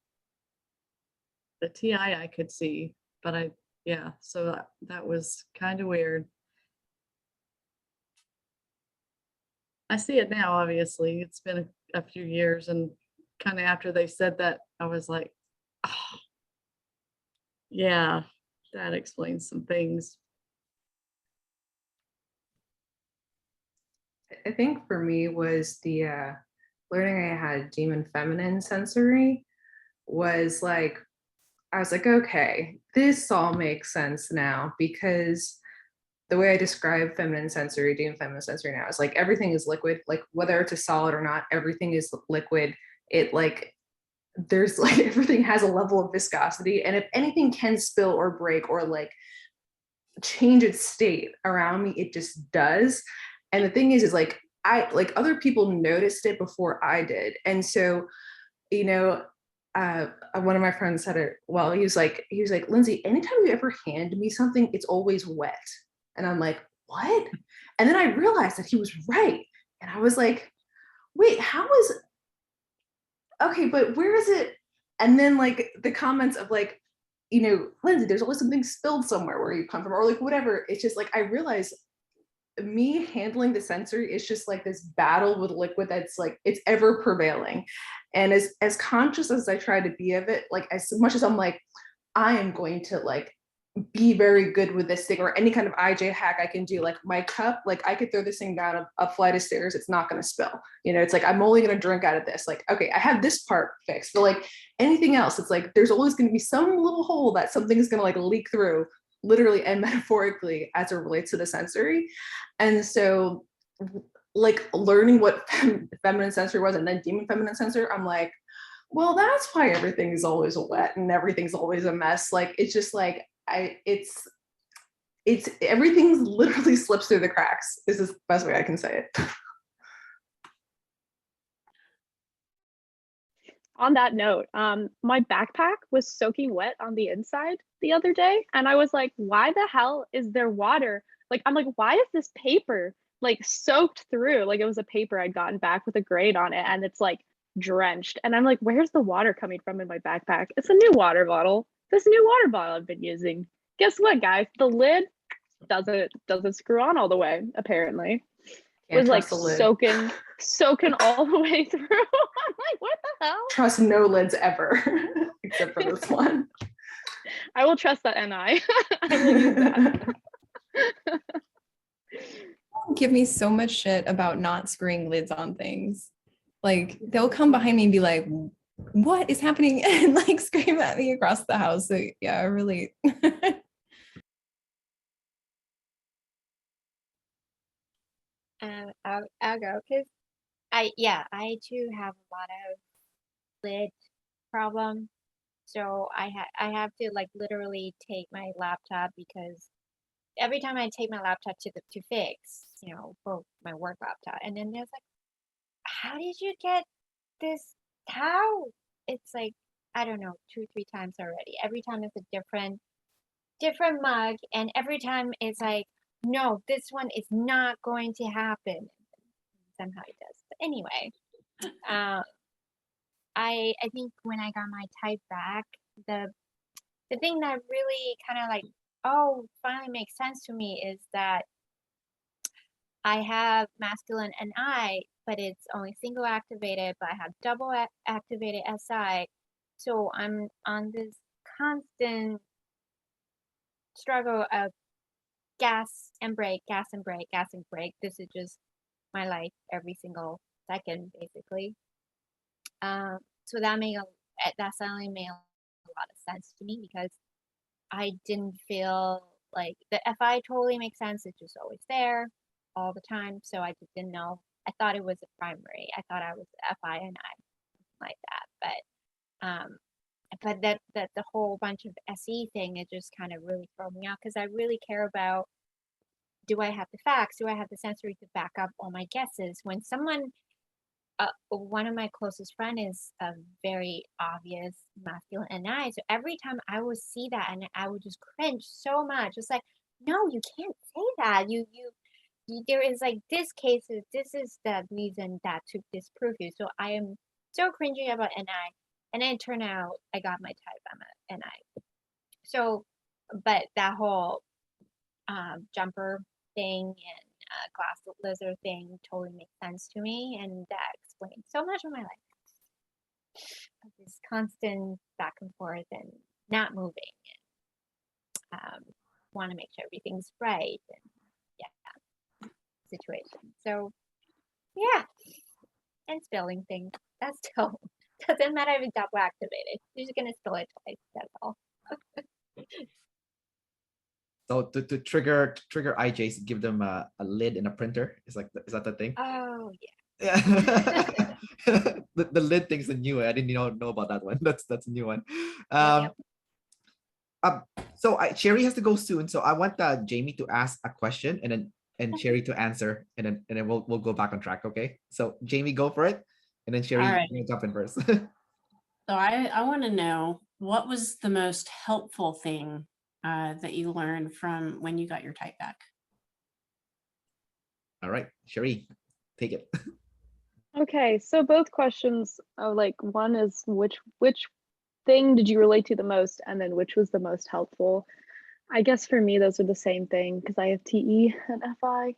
TI I could see, but yeah, so that was kind of weird. I see it now, obviously. It's been a few years, and kind of after they said that, I was like, oh, yeah, that explains some things. I think for me was the learning I had demon feminine sensory was like, I was like, okay, this all makes sense now, because the way I describe feminine sensory, demon feminine sensory now is like everything is liquid, like whether it's a solid or not, everything is liquid. It like, there's like, everything has a level of viscosity, and if anything can spill or break or like change its state around me, it just does. And the thing is like, other people noticed it before I did. And so, you know, one of my friends said it well. He was like, Lindsay, anytime you ever hand me something, it's always wet. And I'm like, what? And then I realized that he was right. And I was like, wait, how is, okay, but where is it? And then like the comments of like, you know, Lindsay, there's always something spilled somewhere where you come from, or like whatever. It's just like, I realized me handling the sensory is just like this battle with liquid that's like, it's ever prevailing. And as conscious as I try to be of it, like as much as I'm like, I am going to like be very good with this thing, or any kind of IJ hack I can do, like my cup, like I could throw this thing down a flight of stairs, it's not going to spill, you know, it's like I'm only going to drink out of this, like, okay, I have this part fixed. But like anything else, it's like there's always going to be some little hole that something's going to like leak through, literally and metaphorically, as it relates to the sensory. And so like learning what feminine sensory was, and then demon feminine sensory, I'm like, well, that's why everything is always wet and everything's always a mess. Like it's just like it's everything literally slips through the cracks, is the best way I can say it. On that note, my backpack was soaking wet on the inside the other day, and I was like, why the hell is there water? Like, I'm like, why is this paper like soaked through? Like, it was a paper I'd gotten back with a grade on it, and it's like drenched. And I'm like, where's the water coming from in my backpack? It's a new water bottle. This new water bottle I've been using. Guess what, guys? The lid doesn't screw on all the way, apparently. It was like soaking all the way through. I'm like, what the hell? Trust no lids ever, except for this one. I will trust that NI. I will use that. Give me so much shit about not screwing lids on things. Like they'll come behind me and be like, what is happening? And like scream at me across the house. So yeah, I really I'll go, because I too have a lot of lid problem. So I have to like literally take my laptop, because every time I take my laptop to fix, you know, for my work laptop, and then there's like, how did you get this towel? It's like, I don't know, 2-3 times already. Every time it's a different mug, and every time it's like, no, this one is not going to happen. Somehow it does. But anyway, I think when I got my type back, the thing that really kind of like, oh, finally makes sense to me is that I have masculine NI, but it's only single activated, but I have double activated SI. So I'm on this constant struggle of gas and brake, gas and brake, gas and brake. This is just my life every single second, basically. So that suddenly made a lot of sense to me, because I didn't feel like the FI totally makes sense. It's just always there all the time. So I just didn't know. I thought it was a primary. I thought I was FI and I like that. But that the whole bunch of SE thing, it just kind of really threw me off, because I really care about, do I have the facts? Do I have the sensory to back up all my guesses? When someone, one of my closest friend is a very obvious masculine NI, so every time I would see that, and I would just cringe so much. It's like, no, you can't say that. You there is like this case, this is the reason that to disprove you. So I am so cringy about NI. And then it turned out I got my type. I'm a NI. So, but that whole jumper thing and glass lizard thing totally makes sense to me, and that explains so much of my life. This constant back and forth and not moving, and want to make sure everything's right, and yeah, situation. So yeah, and spelling things. That's still doesn't matter if it's double activated. You're just gonna spell it twice. That's all. So to trigger IJs, give them a lid and a printer. Is that the thing? Oh yeah. Yeah. the lid thing's a new one. I didn't know about that one. That's a new one. Yep. So Cherie has to go soon. So I want Jamie to ask a question and Cherie to answer, and then we'll go back on track. Okay. So Jamie, go for it, and then Cherie, All right. you jump in first. So I want to know, what was the most helpful thing that you learned from when you got your type back? All right, Cherie, take it. Okay, so both questions are like, one is which thing did you relate to the most, and then which was the most helpful. I guess for me those are the same thing because I have TE and FI.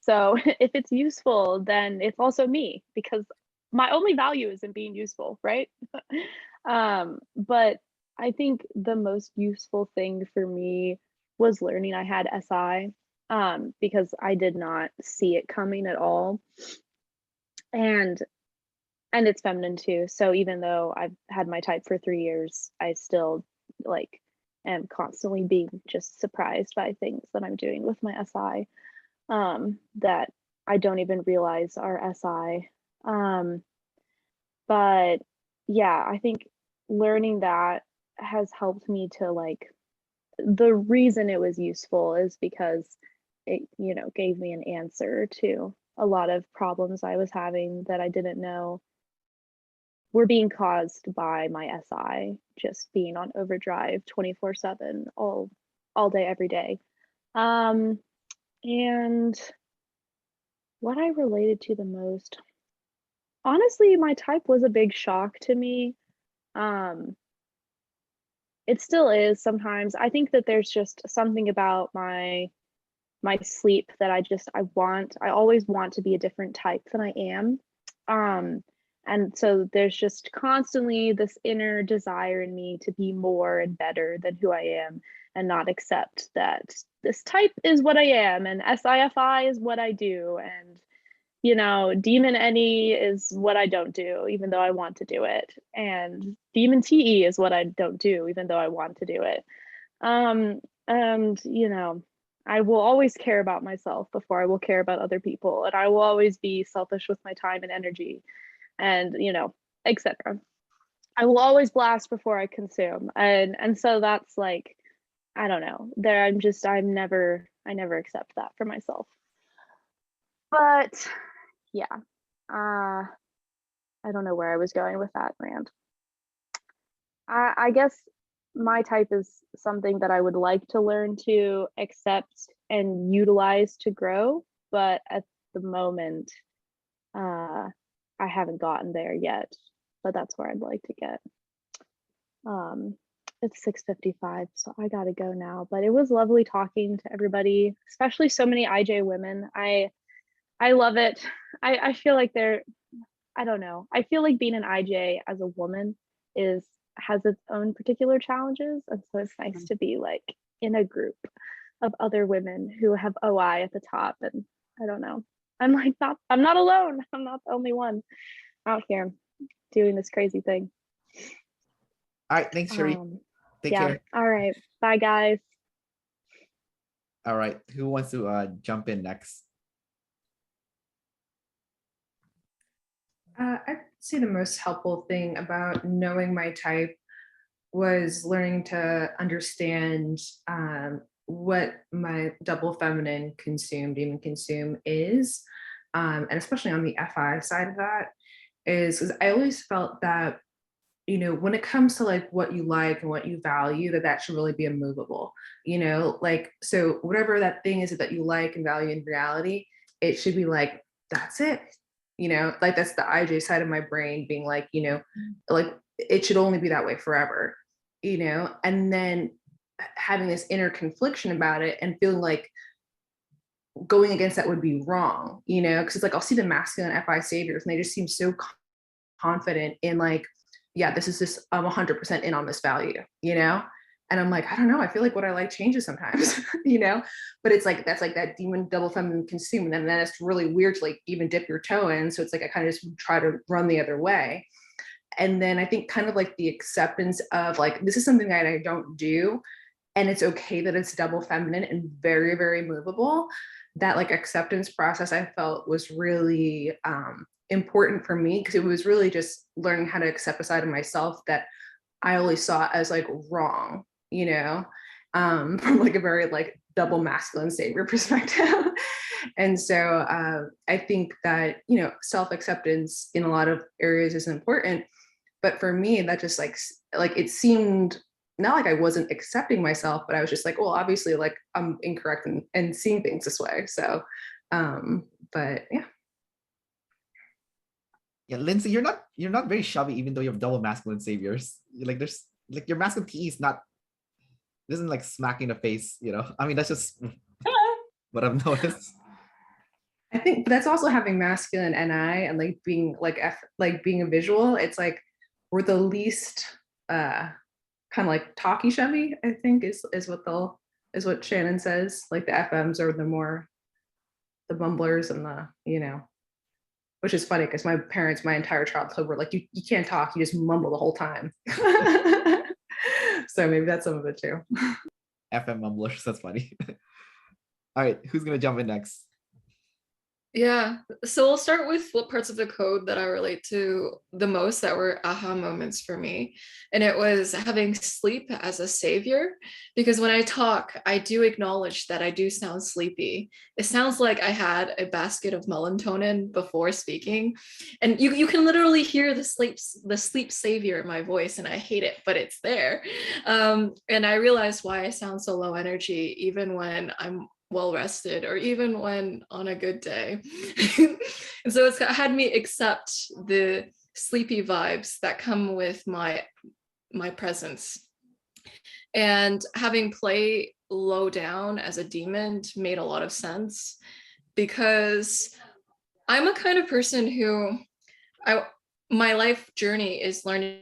So if it's useful, then it's also me, because my only value is in being useful, right? But I think the most useful thing for me was learning I had SI, because I did not see it coming at all. And it's feminine too. So even though I've had my type for 3 years, I still like am constantly being just surprised by things that I'm doing with my SI, that I don't even realize are SI. But yeah, I think learning that has helped me to like, the reason it was useful is because it, gave me an answer to a lot of problems I was having that I didn't know were being caused by my SI just being on overdrive 24/7 all day every day. And what I related to the most, honestly, my type was a big shock to me. It still is sometimes. I think that there's just something about my sleep that I always want to be a different type than I am. And so there's just constantly this inner desire in me to be more and better than who I am, and not accept that this type is what I am and SIFI is what I do, and Demon NE is what I don't do, even though I want to do it. And Demon TE is what I don't do, even though I want to do it. And, I will always care about myself before I will care about other people. And I will always be selfish with my time and energy and, etc. I will always blast before I consume. And so that's like, I don't know. I never accept that for myself. But yeah, I don't know where I was going with that rant. I guess my type is something that I would like to learn to accept and utilize to grow, but at the moment, I haven't gotten there yet, but that's where I'd like to get. It's 6:55, so I gotta go now, but it was lovely talking to everybody, especially so many IJ women. I love it. I feel like I don't know. I feel like being an IJ as a woman has its own particular challenges. And so it's nice to be like in a group of other women who have OI at the top. And I don't know. I'm not alone. I'm not the only one out here doing this crazy thing. All right. Thanks, Cherie. Take care. All right. Bye, guys. All right. Who wants to jump in next? I'd say the most helpful thing about knowing my type was learning to understand what my double feminine demon consume is. And especially on the FI side of that is because I always felt that, when it comes to like what you like and what you value, that should really be immovable, like, so whatever that thing is that you like and value in reality, it should be like, that's it. you know, like that's the IJ side of my brain being like, you know, like it should only be that way forever, you know, and then having this inner confliction about it and feeling like going against that would be wrong, you know, because it's like I'll see the masculine FI saviors and they just seem so confident in like, yeah, this is just I'm 100% in on this value, you know. And I'm like, I don't know, I feel like what I like changes sometimes, you know. But it's like that's like that demon double feminine consume, and then it's really weird to like even dip your toe in. So it's like I kind of just try to run the other way. And then I think kind of like the acceptance of like this is something that I don't do, and it's okay that it's double feminine and very, very movable. That like acceptance process I felt was really important for me, because it was really just learning how to accept a side of myself that I always saw as like wrong, you know, from like a very like double masculine savior perspective. And so I think that, you know, self-acceptance in a lot of areas is important. But for me, that just like it seemed not like I wasn't accepting myself, but I was just like, well, obviously like I'm incorrect and seeing things this way. So, but yeah. Yeah, Lindsay, you're not very shabby, even though you have double masculine saviors. Like there's like your masculine TE is not doesn't like smack you in the face, you know. I mean, that's just what I've noticed. I think that's also having masculine NI and like being like like being a visual. It's like we're the least kind of like talky chevy, I think is what Shannon says. Like the FMs are the more the mumblers and the, you know, which is funny because my parents, my entire childhood were like, you can't talk, you just mumble the whole time. So maybe that's some of it too. FM mumblers, that's funny. All right, who's gonna jump in next? Yeah, so we'll start with what parts of the code that I relate to the most that were aha moments for me. And it was having sleep as a savior, because when I talk, I do acknowledge that I do sound sleepy. It sounds like I had a basket of melatonin before speaking. And you can literally hear the sleep savior in my voice, and I hate it, but it's there. And I realized why I sound so low energy, even when I'm well rested or even when on a good day. And so it's had me accept the sleepy vibes that come with my presence. And having play low down as a demon made a lot of sense, because I'm a kind of person who my life journey is learning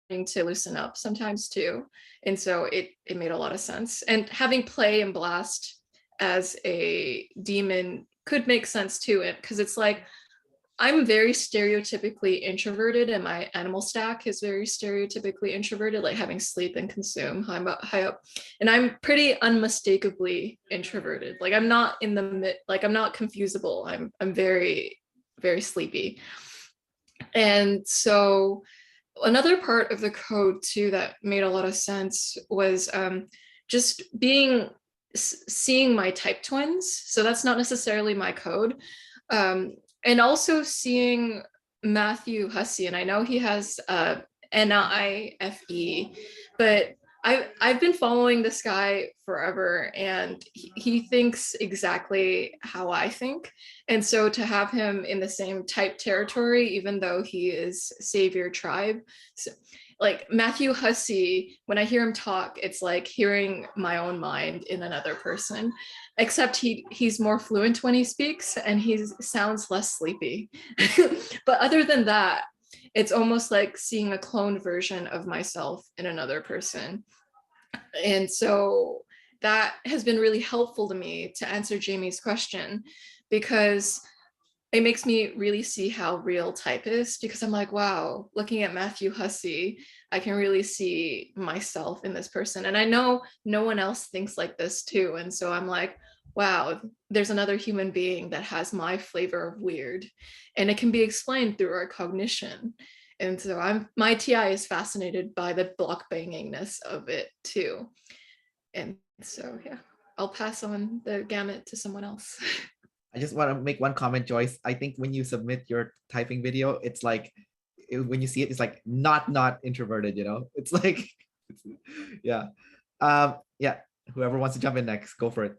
to loosen up sometimes too. And so it made a lot of sense. And having play and blast as a demon could make sense too, because it's like I'm very stereotypically introverted, and my animal stack is very stereotypically introverted, like having sleep and consume high up, and I'm pretty unmistakably introverted. Like I'm not in the mid, like I'm not confusable. I'm very, very sleepy. And so another part of the code too that made a lot of sense was just seeing my type twins. So that's not necessarily my code. And also seeing Matthew Hussey, and I know he has NIFE, but I've been following this guy forever, and he thinks exactly how I think. And so to have him in the same type territory, even though he is Savior Tribe, so, like Matthew Hussey, when I hear him talk, it's like hearing my own mind in another person, except he's more fluent when he speaks and he sounds less sleepy. But other than that, it's almost like seeing a cloned version of myself in another person. And so that has been really helpful to me to answer Jamie's question, because it makes me really see how real type is, because I'm like, wow, looking at Matthew Hussey, I can really see myself in this person. And I know no one else thinks like this too. And so I'm like, wow, there's another human being that has my flavor of weird, and it can be explained through our cognition. And so my TI is fascinated by the block bangingness of it too. And so, yeah, I'll pass on the gamut to someone else. I just want to make one comment, Joyce. I think when you submit your typing video, it's like when you see it, it's like not introverted, you know. It's like yeah. Yeah, whoever wants to jump in next, go for it.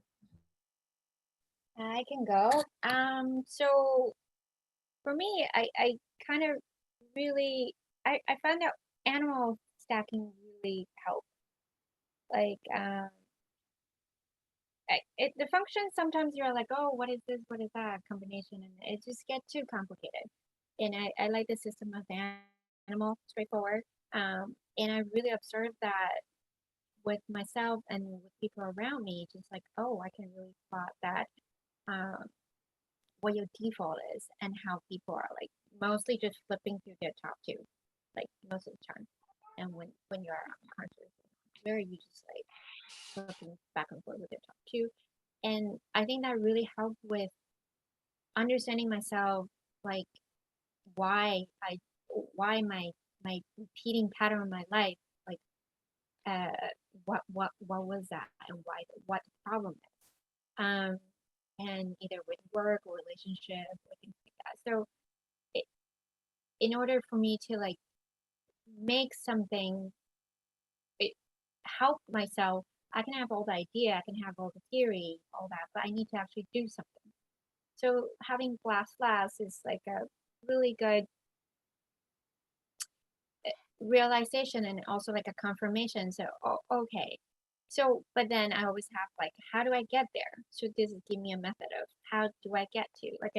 I can go. So for me, I kind of really, I found that animal stacking really helped. Like, the function, sometimes you're like, oh, what is this? What is that combination? And it just gets too complicated. And I like the system of animal, straightforward. And I really observed that with myself and with people around me, just like, oh, I can really spot that, what your default is and how people are like mostly just flipping through their top two, like most of the time. And when you're unconscious, where you just like flipping back and forth with your top two. And I think that really helped with understanding myself, like why my repeating pattern in my life, like what was that, and what the problem is, and either with work or relationship or things like that. So it, in order for me to like make something, help myself, I can have all the idea, I can have all the theory, all that, but I need to actually do something. So having glass is like a really good realization and also like a confirmation. So, okay. So, but then I always have like, how do I get there? So this is give me a method of how do I get to, like,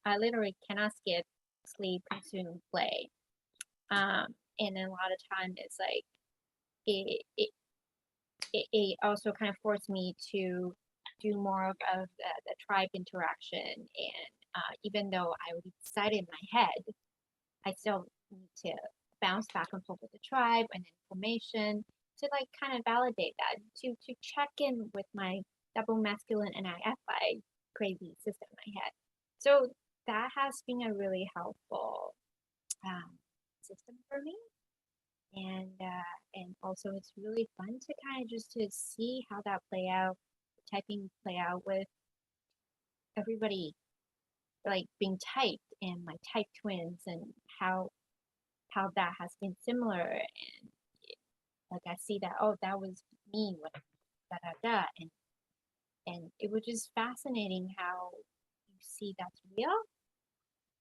I literally cannot skip, sleep, consume, play. And then a lot of time it's like, it also kind of forced me to do more of the tribe interaction. And even though I already decided in my head, I still need to bounce back and forth with the tribe and information to like kind of validate that, to check in with my double masculine and IFI crazy system in my head. So that has been a really helpful system for me. And also it's really fun to kind of just to see how that typing play out with everybody like being typed and my type twins, and how that has been similar. And like I see that, oh, that was me when and it was just fascinating how you see that's real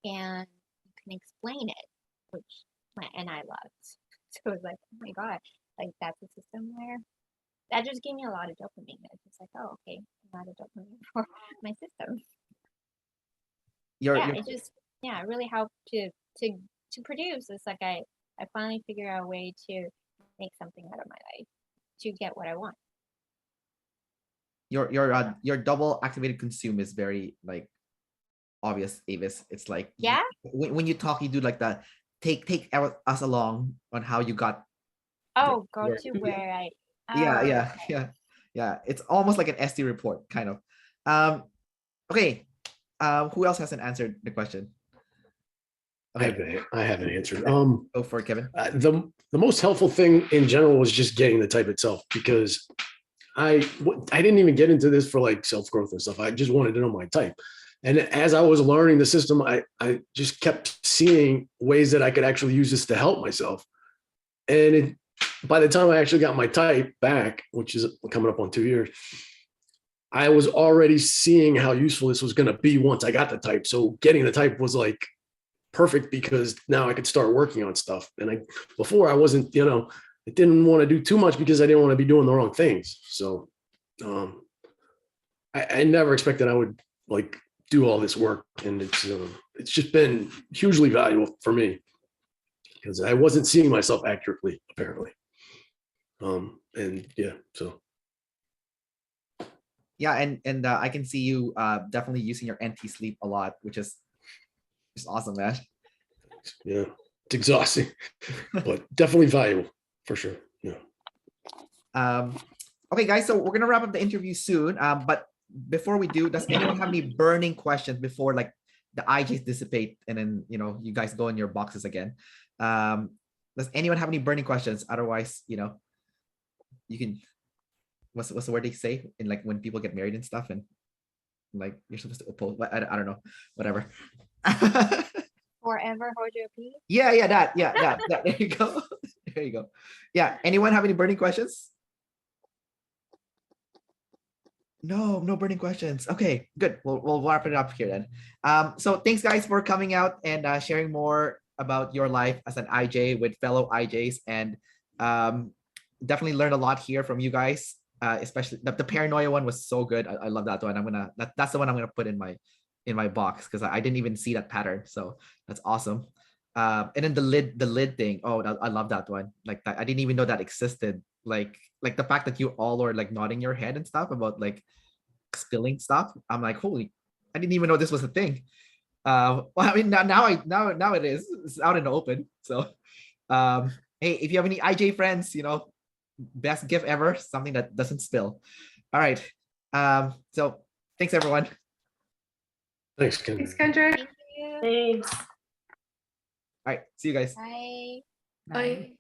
and you can explain it, and I loved. So it's like, oh my god, like that's a system where that just gave me a lot of dopamine. It's just like, oh, okay, a lot of dopamine for my system. It just it really helped to produce. It's like I finally figured out a way to make something out of my life to get what I want. Your double activated consume is very like obvious, Avis. It's like when you talk, you do like that. Take us along on how you got. Oh, go to where I. Yeah. It's almost like an ST report, kind of. Okay. Who else hasn't answered the question? Okay. I haven't answered. Go for it, Kevin. The most helpful thing in general was just getting the type itself, because I didn't even get into this for like self-growth and stuff. I just wanted to know my type. And as I was learning the system, I just kept seeing ways that I could actually use this to help myself. And by the time I actually got my type back, which is coming up on 2 years, I was already seeing how useful this was going to be once I got the type. So getting the type was like perfect, because now I could start working on stuff. And before I wasn't, I didn't want to do too much because I didn't want to be doing the wrong things. So I never expected I would like do all this work, and it's just been hugely valuable for me because I wasn't seeing myself accurately, apparently. And I can see you definitely using your NT sleep a lot, which is just awesome, man. Yeah, it's exhausting, but definitely valuable for sure. Yeah. Okay, guys, so we're gonna wrap up the interview soon. But before we do, does anyone have any burning questions before like the IJs dissipate and then you guys go in your boxes again? Does anyone have any burning questions? Otherwise, you can. What's the word they say in like when people get married and stuff, and like you're supposed to oppose? I don't know, whatever. Forever hold your peace. That. There you go. There you go. Yeah. Anyone have any burning questions? No burning questions. Okay, good. We'll wrap it up here then. So thanks guys for coming out and sharing more about your life as an IJ with fellow IJs, and definitely learned a lot here from you guys. Especially the paranoia one was so good. I love that one. That's the one I'm gonna put in my box because I didn't even see that pattern. So that's awesome. And then the lid thing. Oh, I love that one. Like that, I didn't even know that existed. Like the fact that you all are like nodding your head and stuff about like spilling stuff. I'm like, holy, I didn't even know this was a thing. Well, I mean, now it is. It's out in the open. So, hey, if you have any IJ friends, best gift ever, something that doesn't spill. All right. So thanks everyone. Thanks, Ken. Thanks, Kendra. Thank you. Thanks. All right, see you guys. Bye. Bye.